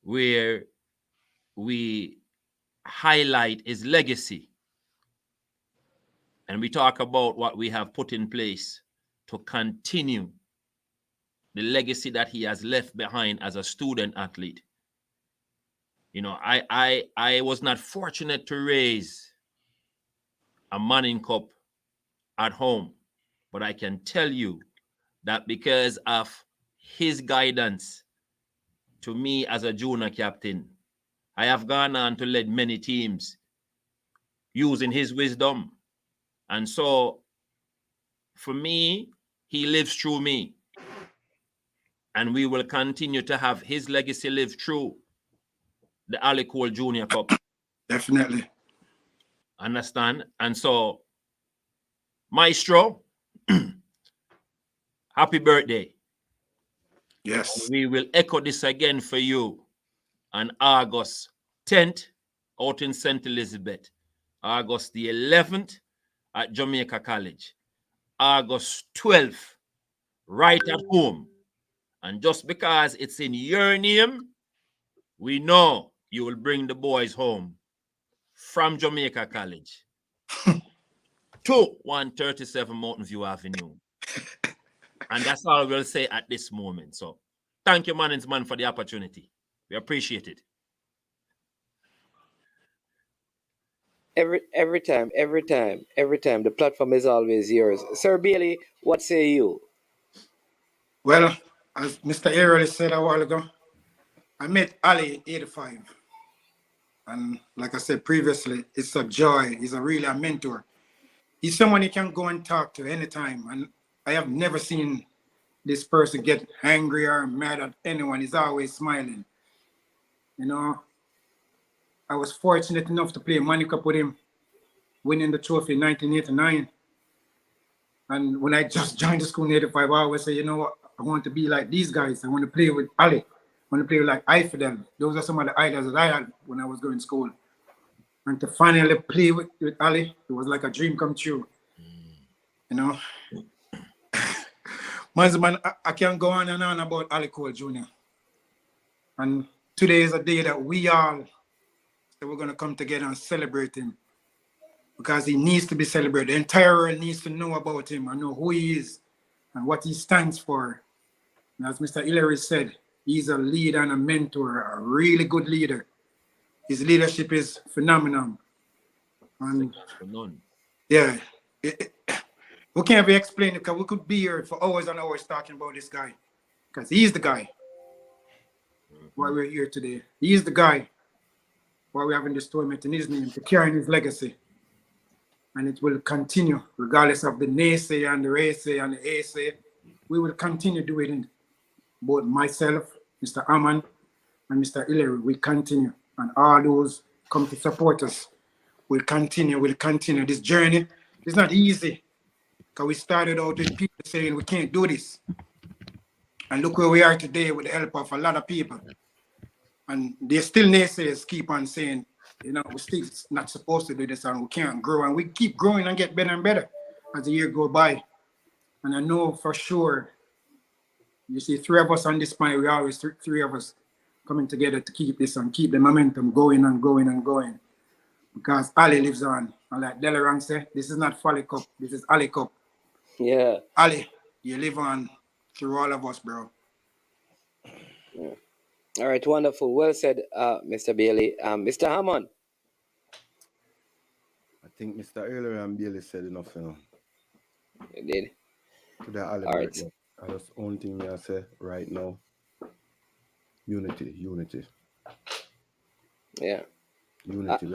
where we highlight his legacy and we talk about what we have put in place to continue the legacy that he has left behind as a student athlete. You know, I was not fortunate to raise a Manning Cup at home, but I can tell you that because of his guidance to me as a junior captain, I have gone on to lead many teams using his wisdom. And so for me, he lives through me. And we will continue to have his legacy live through the Ali Cole Junior Cup. Definitely. Understand? And so, Maestro, happy birthday. Yes. And we will echo this again for you on August 10th out in St. Elizabeth, August the 11th at Jamaica College, August 12th right at home. And just because it's in your name, we know you will bring the boys home from Jamaica College to 137 Mountain View Avenue. And that's all we'll say at this moment. So thank you, Mannings Man, for the opportunity. We appreciate it. Every time, the platform is always yours. Sir Bailey, what say you? Well, as Mr. Ariel said a while ago, I met Ali in 85. And like I said previously, it's a joy. He's really a mentor. He's someone you can go and talk to anytime. And I have never seen this person get angry or mad at anyone. He's always smiling. You know, I was fortunate enough to play Money Cup with him, winning the trophy in 1989. And when I just joined the school in 85, I always say, you know what, I want to be like these guys. I want to play with Ali. I want to play like Ifidel. Those are some of the idols that I had when I was going to school. And to finally play with Ali, it was like a dream come true. You know? Man, I can go on and on about Ali Cole Jr. And today is a day that we're going to come together and celebrate him. Because he needs to be celebrated. The entire world needs to know about him and know who he is and what he stands for. And as Mr. Hillary said, he's a leader and a mentor, a really good leader. His leadership is phenomenal. And yeah, we can't be explained because we could be here for hours and hours talking about this guy. Because he's the guy why we're here today. He's the guy why we're having this tournament in his name, to carry his legacy. And it will continue, regardless of the naysay and the raysay and the assay. We will continue doing it. Both myself, Mr. Hammond, and Mr. Hillary, we continue. And all those come to support us. We'll continue. This journey is not easy. Because we started out with people saying we can't do this. And look where we are today with the help of a lot of people. And there's still naysayers keep on saying, you know, we're still not supposed to do this and we can't grow. And we keep growing and get better and better as the year go by. And I know for sure, you see three of us on this panel, we always three of us coming together to keep this and keep the momentum going and going and going. Because Ali lives on. And like Delarang said, this is not Folly Cup, this is Ali Cup. Yeah. Ali, you live on through all of us, bro. Yeah. All right, wonderful. Well said, Mr. Bailey. Mr. Hammond. I think Mr. Euler and Bailey said enough, you know. You did. To the Ali All right. birthday. That's the only thing I say right now. Unity. Yeah. Unity.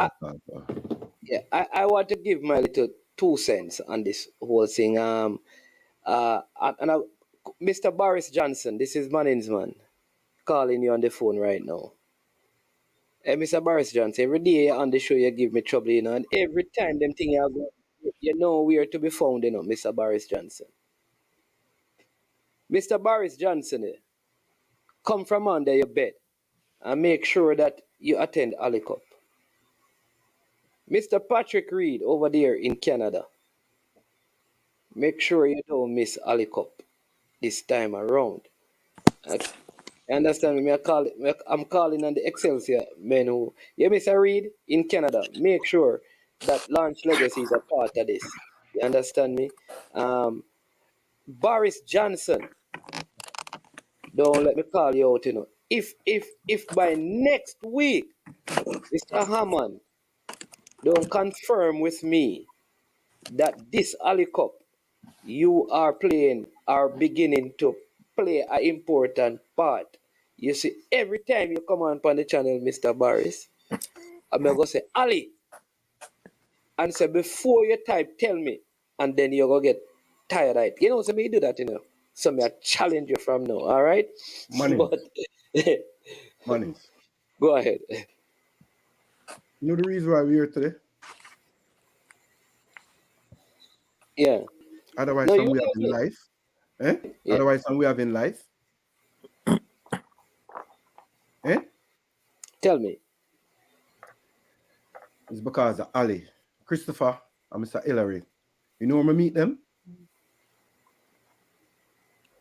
Yeah, I want to give my little 2 cents on this whole thing. Mr. Boris Johnson, this is Mannings Man calling you on the phone right now. Hey, Mr. Boris Johnson, every day on the show you give me trouble, you know, and every time them thing you know where to be found, Mr. Boris Johnson. Mr. Boris Johnson, come from under your bed and make sure that you attend Ali Cup. Mr. Patrick Reed over there in Canada, make sure you don't miss Ali Cup this time around. You understand me? I'm calling on the Excelsior men who, Mr. Reed in Canada, make sure that Launch Legacy is a part of this. You understand me? Boris Johnson, don't let me call you out, If by next week, Mr. Hammond don't confirm with me that this Ali Cup you are beginning to play an important part. You see, every time you come on the channel, Mr. Boris, I'm going to say, Ali, and say, before you type, tell me, and then you're going to get tired of it. You know, so me do that, So me I challenge you from now, all right? Money. But Money. go ahead. You know the reason why we're here today? Yeah. Otherwise, No, some you we tell have in me. life. Eh? Yeah. Otherwise, some we have in life. Eh? Tell me. It's because of Ali, Christopher, and Mr. Hillary. You know where we meet them?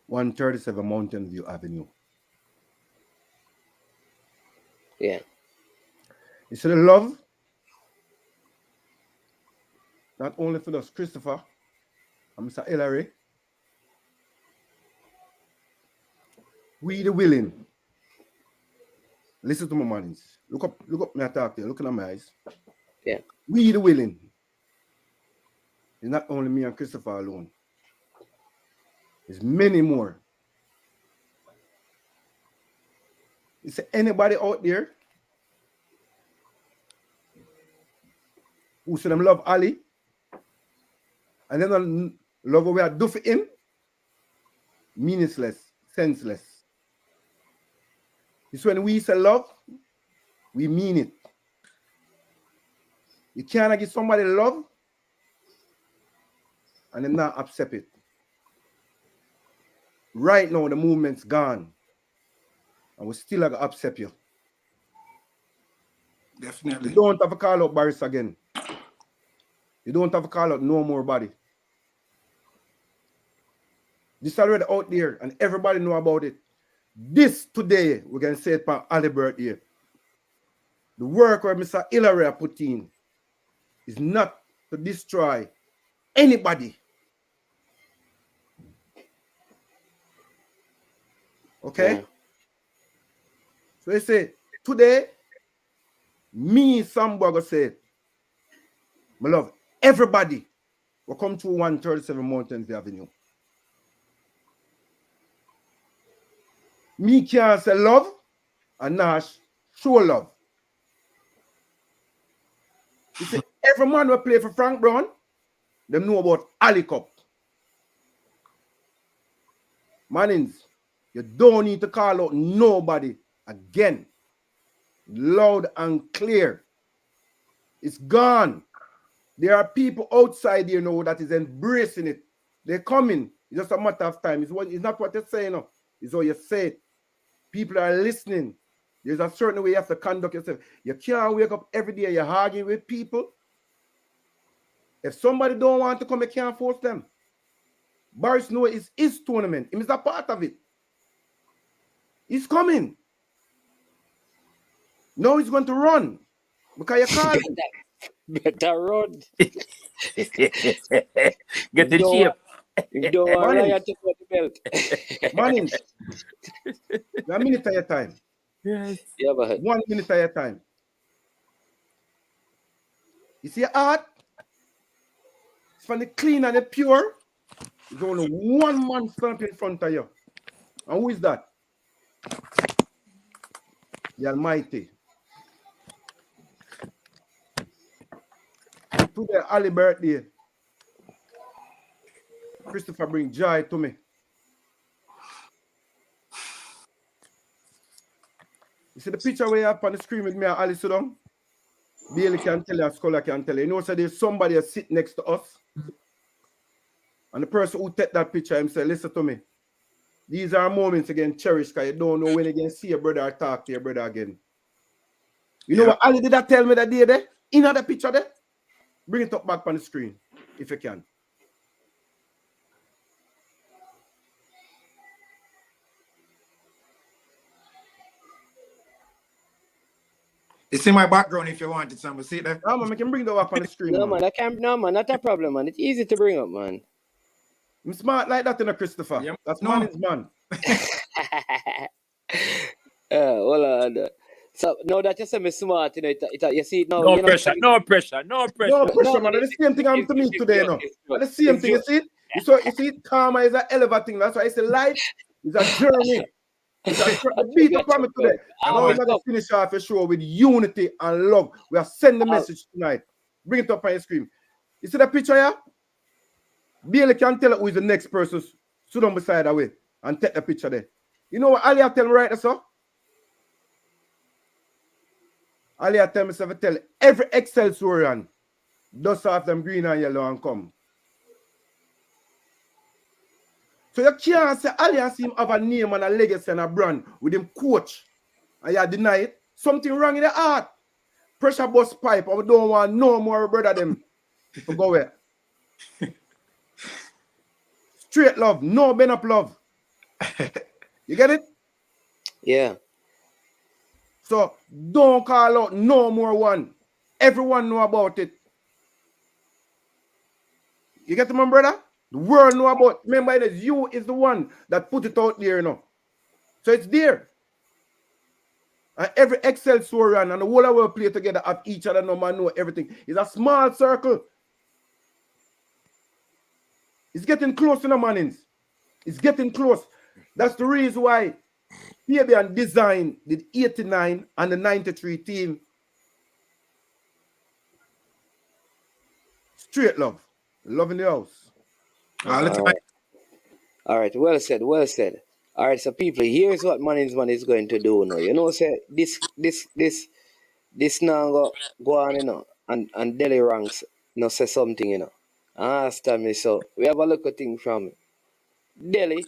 137 Mountain View Avenue. Yeah. You see the love? Not only for us, Christopher and Mr. Hillary. We the willing. Listen to my mannings. Look up me talk there. Looking at my eyes. Yeah. We the willing. It's not only me and Christopher alone. There's many more. Is there anybody out there who say them love Ali and then don't love what we are do for him? Meaningless, senseless. It's when we say love, we mean it. You cannot give somebody love and then not accept it. Right now, the movement's gone. And we still going to accept you. Definitely. You don't have to call out Boris again. You don't have to call out no more body. This already out there and everybody know about it. This today, we can say it for Ali birthday. The work where Mr. Hillary put in is not to destroy anybody. Okay? Yeah. So they say, today, me, Sambo, say, my love, everybody will come to 137 Mountains Avenue. Me can't say love and Nash show love. You see, every man will play for Frank Brown, them know about Ali Cup. Mannings, you don't need to call out nobody again. Loud and clear. It's gone. There are people outside here now that is embracing it. They're coming. It's just a matter of time. It's not what you're saying. No. It's what you say it. People are listening. There's a certain way you have to conduct yourself. You can't wake up every day, you're arguing with people. If somebody don't want to come, you can't force them. Boris knows it's his tournament. He is a part of it. He's coming. Now he's going to run. Because you can't. Better run. Get in shape. You don't want Mannings. Ryan to go the belt. Mannings. A minute at your time. Yes. Yeah, but 1 minute at your time. You see your heart? It's from the clean and the pure. There's only one man standing in front of you. And who is that? The Almighty. Today, Ali birthday. Christopher bring joy to me. You see the picture where you have on the screen with me and Ali sit down? Bailey can tell you, Scholar can tell you. You know, so there's somebody that sit next to us. And the person who take that picture, him say, listen to me. These are moments again cherished because you don't know when you can see your brother or talk to your brother again. You know what Ali did that tell me that day there? In that picture there? Bring it up back on the screen, if you can. It's in my background if you want it, Sam. See it there? No, man, I can bring it up on the screen. No, man, I can't. No, man, not a problem, man. It's easy to bring up, man. I'm smart like that, Christopher. Yeah, That's no. man is man. Hold on. So now that you say me smart, you see now. No you know, pressure, no pressure, no pressure. No pressure, man. it's- That's the same thing happened to me today, you know. That's the same thing, you see it? You see it? Karma is an elevator thing. That's why I say life is a journey. It's a beat up on me today. And now we're going to finish off the show with unity and love. We are sending the message tonight. Bring it up on your screen. You see the picture here? Bailey can tell who is the next person. Sit down beside her way and take the picture there. You know what Ali tell me right there, sir? Ali tell me, tell every Excelsorian dust off them green and yellow and come. So you can't say Ali and see him have a name and a legacy and a brand with him coach and you deny it. Something wrong in the heart. Pressure bust pipe. I don't want no more brother them to go where. Straight love, no bend up love. You get it? Yeah. So don't call out no more one. Everyone know about it. You get it, my brother? The world know about it. Remember, it is you is the one that put it out there, you know. So it's there. And every Excelsorian and the whole of world play together have each other, no man know everything. It's a small circle. It's getting close to the Mannings. It's getting close. That's the reason why Fabian designed the 89 and the 93 team. Straight love. Love in the house. All right. Well said. Well said. All right. So people, here's what Mannings Man is going to do now. You know, say this now go on, you know, and Delhi ranks, you know, say something, you know. Understand me? So we have a look at thing from Delhi.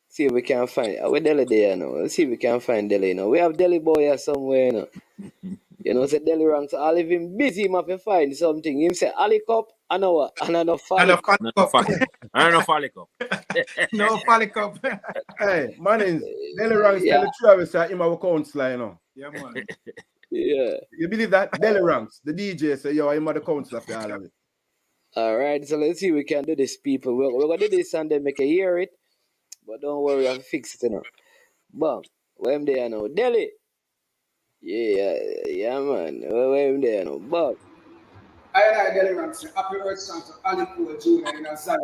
See if we can find it. We're Delhi there, you know. Let's see if we can find Delhi, you know. We have Delhi boy here somewhere, you know. You know, say Delhi ranks. I'll leave him busy, him have to find something. Him say Ali Cup, and another Folly Cup. I don't know Folly Cup. No Folly Cup. Hey, Mannings, Delhi Ranks tell the Travis that him have a counselor, you know. Yeah, man. Yeah. You believe that? Delhi Ranks, the DJ say, yo, I'm the counselor for all of it. All right, so let's see if we can do this, people. We're going to do this and then make you hear it. But don't worry, I'll fix it, you know. Bam. Where am there now? Delhi. Yeah, man. Where am there now? Bam. I Delhi Ranks, happy birthday to Ali Cole Jr. in Zion.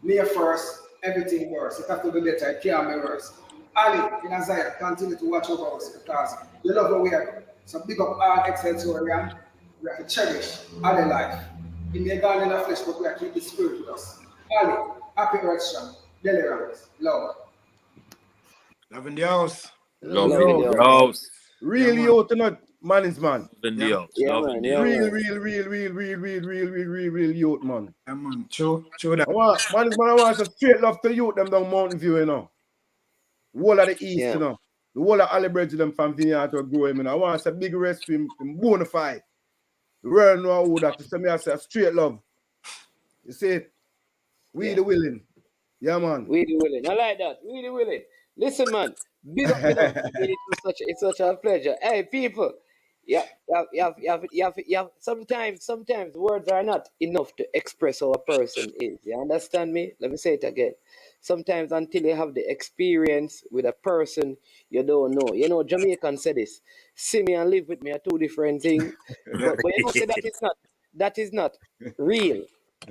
Me first, everything worse. It have to be better, it can't be worse. Ali in Zion, continue to watch over us because you love where we are. So big up all Excelsorian. We have to cherish Ali life. He may gone in the flesh, but we have to keep the spirit with us. Ali, happy birthday, Delhi Ranks. Love. Love in the house. Love in the house. Really out tonight, Mannings man. Love in the house. Yeah, Love man, in the yeah, house. Real youth, man. Yeah, man. Show that. Mannings man, I want some straight love to youth them down Mountain View, you know. The whole of the east, Yeah. you know. The whole of Allybridge them from Vineyard to grow him, you know. I want some big rest for him bona fide. The world know who that. So me I say straight love. You see it? We the willing. Yeah, man. We the willing. I like that. We the willing. Listen, man. Big up, it's such a pleasure. Hey, people. Yeah, sometimes words are not enough to express how a person is. You understand me? Let me say it again. Sometimes until you have the experience with a person, you don't know. You know, Jamaican said this. See me and live with me are two different things. but you know, say that is not real.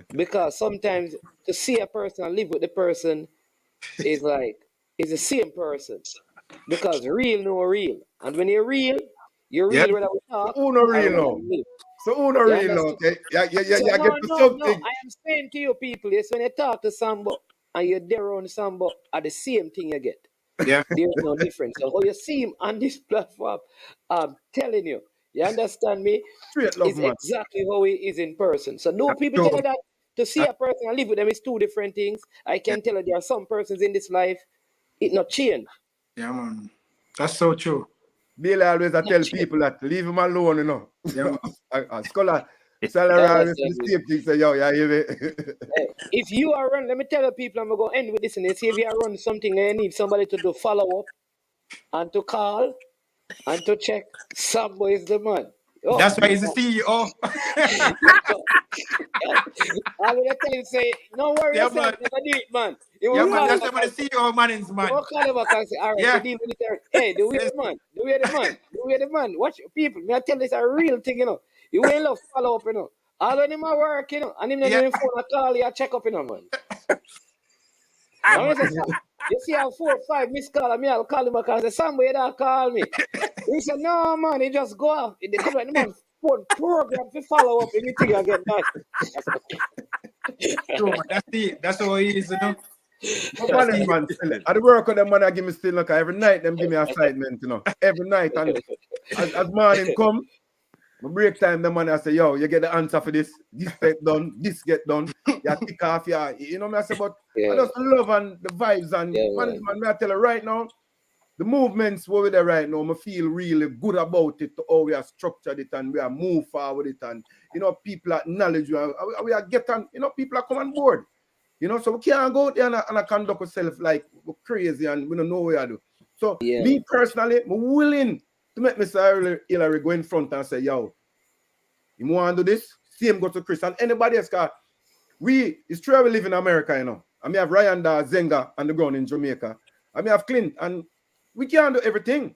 Because sometimes to see a person and live with the person is the same person. Because real no real. And when you're real whether we talk. Who no real now? So who no real now? Okay? Yeah, get to something. No. I am saying to you people, yes, when you talk to somebody and you're there on somebody, are the same thing you get. Yeah. There's no difference. So how you see him on this platform, I'm telling you, You understand me? Straight love, It's man. exactly how he is in person. So no people tell you that to see a person and live with them is two different things. I can tell you there are some persons in this life, it not change. Yeah, man. That's so true. Bailey always I tell people that leave him alone, you know. Yeah. Scholar salary Yeah, always that's the same thing. Say, yo, yeah, hear me? if you are run, let me tell the people, I'm going to end with this and see if you are run something and you need somebody to do follow up and to call and to check. Sambo is the man. Oh, That's why he's the CEO. I'm going to tell you, say, no worry Yeah, yourself, man. never do it, man. You Yeah, won't man. call That's him why the CEO man is man. you won't call him back and say, all right, Yeah. the deal with it. Hey, the weird man, the weird man, the weird man. Watch people. Me I tell this a real thing, you know. You ain't love follow up, you know. All when him at work, you know, and him not Yeah. doing phone, I call you, I check up, you know, man. Now, when you see how 4 or 5 missed call, and me I'll call him back and say, somebody that call me. He said, no, man, he just go off. They come like the man phone program to follow up anything I get back. True, man. That's how he is, you know. But man, still, at the work of them man, I give me still look. Every night them give me assignment, you know. Every night, and as morning come, my break time, the man I say, yo, you get the answer for this. This get done. This get done. You tick off, yeah. You know me I say, but I just love and the vibes and man, I tell you right now, the movements where there right now, I feel really good about it. How we are structured it and we are move forward it, and you know, people acknowledge you. We are getting, you know, people are coming on board. You know, so we can't go out there and conduct ourselves like we're crazy and we don't know what we do. So me personally, I'm willing to make Mr. Hillary go in front and say, yo, you want to do this? Same go to Chris and anybody else. It's true we live in America, you know. I mean, have Ryan Da, Zenga on the ground in Jamaica. I mean, have Clint, and we can't do everything.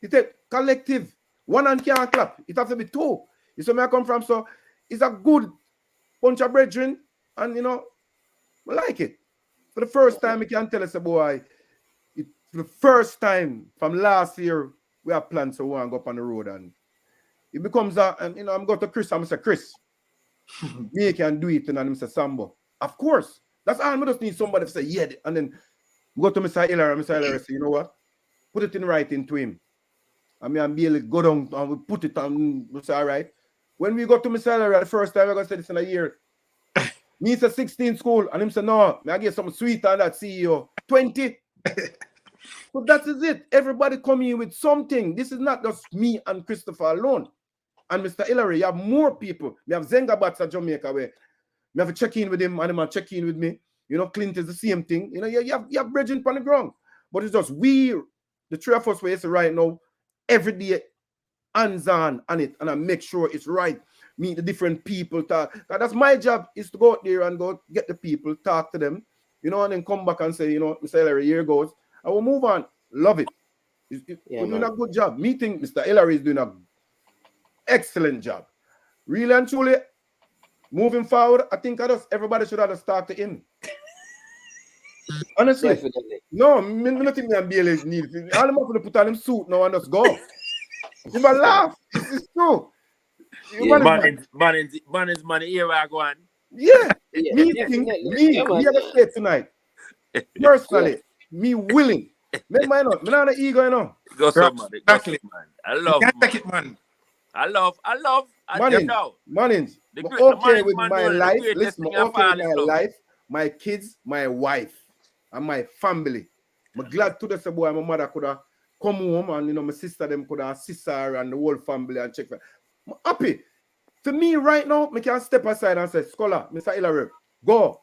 It's a collective. One hand can't clap. It has to be two. It's where I come from. So it's a good bunch of brethren, and you know, I like it. For the first time, we can tell us, boy, for the first time from last year, we have plans to go up on the road, and it becomes and you know, I'm going to Chris, I'm say, Chris, me can do it, and I'm say, Sambo. Of course. That's all. I just need somebody to say, yeah, and then go to Mr. Hillary say, you know what? Put it in writing to him. I mean, I'm able to go down and we put it on, we say, all right. When we go to Mr. Hillary the first time, I'm going to say this in a year. Me say 16 school, and him say, no, I get some sweet on that CEO. 20. So that is it. Everybody come in with something. This is not just me and Christopher alone. And Mr. Hillary, you have more people. We have Zenga Bats at Jamaica where we have to check in with him and him and check in with me. You know, Clint is the same thing. You know, you have bridging on the ground. But it's just we, the three of us, where it's right now, every day, hands on it, and I make sure it's right. Meet the different people, talk. That's my job, is to go out there and go get the people, talk to them, you know, and then come back and say, you know, Mr. Hillary, here goes. I will move on. Love it. We're doing a good job. Me think Mr. Hillary is doing an excellent job. Really and truly, moving forward, I think everybody should have to start to him. Honestly. Definitely. No, me not think that Bailey need it. All I'm going to put on him suit now and just go. You might laugh. It's true. Man is money here where I go on. Yeah. Me have a state tonight. Personally, me willing. Me not an ego, you know. Go somebody. Exactly. Man. I love you can't take it, man. I love. Manage. I'm okay with my life. Listen, I'm okay with my life, my kids, my wife, and my family. I'm glad to the boy, my mother could have come home and you know my sister them could have assist her and the whole family and check. I'm happy. For me right now, I can step aside and say, Scholar, Mr. Hillary, go.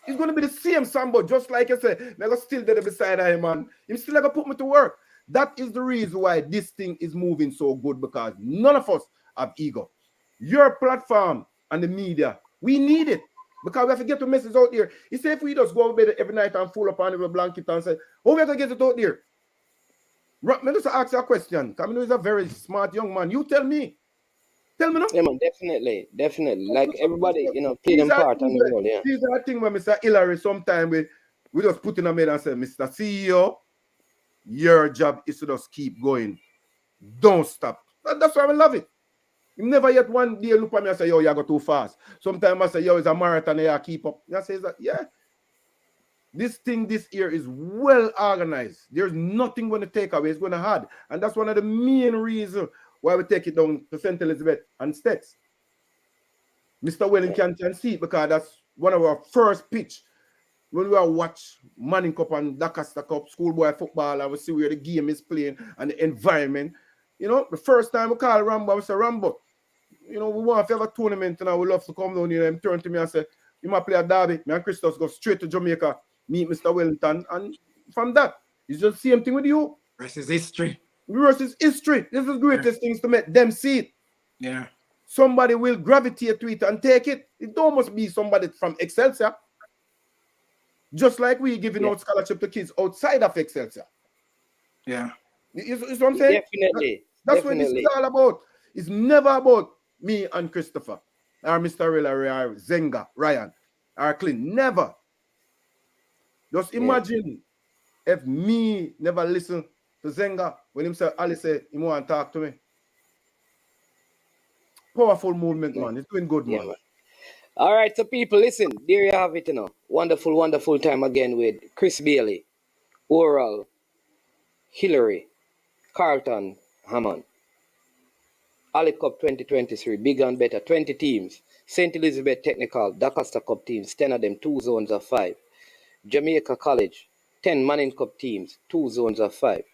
It's going to be the same Sambo, just like I said. I'm going to still there beside him, man. He's still going to put me to work. That is the reason why this thing is moving so good, because none of us have ego. Your platform and the media, we need it. Because we have to get the message out there. He said if we just go to bed every night and fool up on the blanket and say, how are we going to get it out there? Let me just ask you a question. I mean, he's a very smart young man. You tell me. Tell me no. Yeah, man, definitely. Like everybody, you know, play them part on the role, yeah. These are things when Mr. Hillary sometimes we just put in a mid and say, Mr. CEO, your job is to just keep going. Don't stop. That's why I love it. You never yet one day look at me and say, yo, you go too fast. Sometimes I say, yo, it's a marathon, you keep up. I say, yeah. This thing this year is well organized. There's nothing going to take away. It's going to hard. And that's one of the main reasons why we take it down to St. Elizabeth and Stets. Mr. Wellington can see it because that's one of our first pitch. When we watch Manning Cup and Doncaster Cup, schoolboy football, and we see where the game is playing and the environment. You know, the first time we call Rambo, we say, Rambo, you know, we want to have a tournament and I would love to come down here and turn to me and say, you might play a derby. Me and Christos go straight to Jamaica, meet Mr. Wellington, and from that, it's just the same thing with you. Versus history. Versus history. This is the greatest things to make them see it. Yeah. Somebody will gravitate to it and take it. It don't must be somebody from Excelsior. Just like we giving out scholarship to kids outside of Excelsior. Yeah. You what I'm saying? Definitely. That's what this is all about. It's never about me and Christopher, or Mr. Rilla, or Zenga, Ryan, or Clint. Never. Just imagine if me never listen to Zenga when him say, Ali say, he want to talk to me. Powerful movement, man. It's doing good, man. All right, so people, listen. There you have it, you know. Wonderful, wonderful time again with Chris Bailey, Oral, Hillary, Carlton Hammond. Ali Cup 2023, big and better, 20 teams. St. Elizabeth Technical, Doncaster Cup teams, 10 of them, 2 zones of 5. Jamaica College, 10 Manning Cup teams, 2 zones of 5.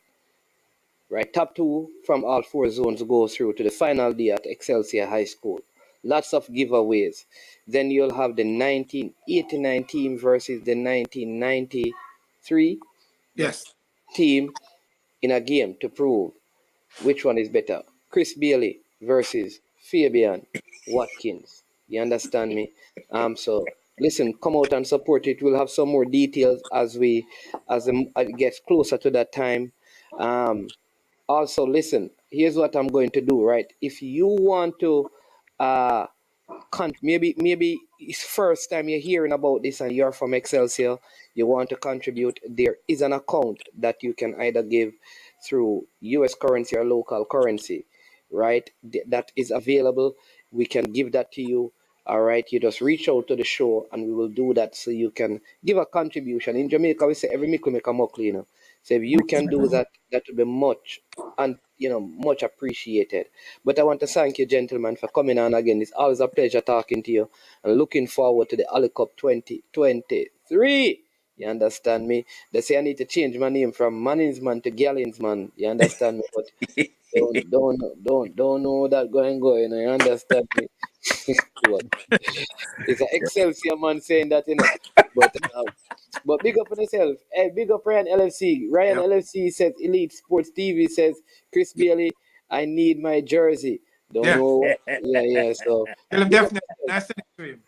Right, top 2 from all 4 zones go through to the final day at Excelsior High School. Lots of giveaways. Then you'll have the 1989 team versus the 1993 team in a game to prove which one is better. Chris Bailey versus Fabian Watkins. You understand me? So listen, come out and support it. We'll have some more details as it gets closer to that time. Also, listen, here's what I'm going to do, right? If you want to maybe it's first time you're hearing about this and you're from Excelsior, you want to contribute, there is an account that you can either give through US currency or local currency, right? That is available. We can give that to you. All right, you just reach out to the show and we will do that so you can give a contribution. In Jamaica, we say every mickle make a muckle, you know. So if you can do that, that would be much appreciated. But I want to thank you, gentlemen, for coming on again. It's always a pleasure talking to you and looking forward to the Ali Cup 2023. You understand me? They say I need to change my name from Manningsman to Gallinsman. You understand me? But don't know that going, you know, you understand me? It's an Excelsior man saying that, you know. But big up on yourself. Hey, big up Ryan LFC. Ryan LFC says Elite Sports TV says Chris Bailey, I need my jersey. Don't know. Yeah. So Tell him definitely. Nice to meet him.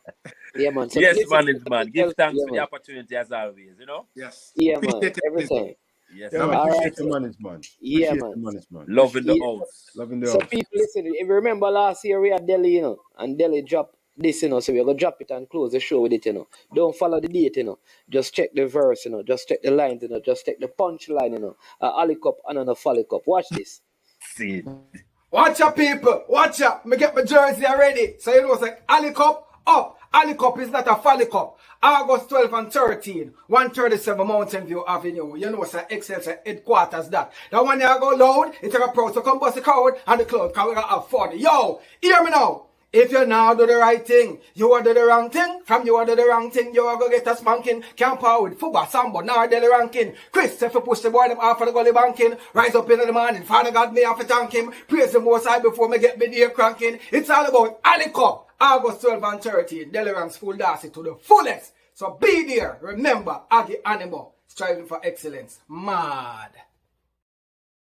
Yeah, man. So yes, man. Give thanks for the opportunity as always, you know? Yes. Yeah, man. Every time. Yes, Yeah, man. appreciate the management. Yeah, Appreciate man. the management. Loving the house. Loving the So house. people, listen, if you remember last year we had Delhi, you know, and Delhi dropped this, you know, so we're going to drop it and close the show with it, you know. Don't follow the date, you know. Just check the verse, you know. Just check the lines, you know. Just check the punchline, you know. Ali Cup and a Folly Cup. Watch this. See it. Watch out, people. Watch out. Me get my jersey already. So you know, it's like Ali Cup up. Ali Cup is not a Folly Cup. August 12 and 13, 137 Mountain View Avenue. You know, it's an Excelsior headquarters that. That one there go loud, it's a pro. So come bust the crowd and the cloud, because we gonna have fun. Yo, hear me now. If you now do the right thing, you are do the wrong thing. From you are do the wrong thing, you are going to get a spanking. Can't power with football, samba, now do the ranking. Chris, if you push the boy them off of the gully banking, rise up in the morning, Father God, me have to thank him. Praise the Most High before me get me there cranking. It's all about Ali Cup, August 12 and 13, Delaware Full Darcy to the fullest. So be there. Remember, Aggie Animal, striving for excellence. Mad.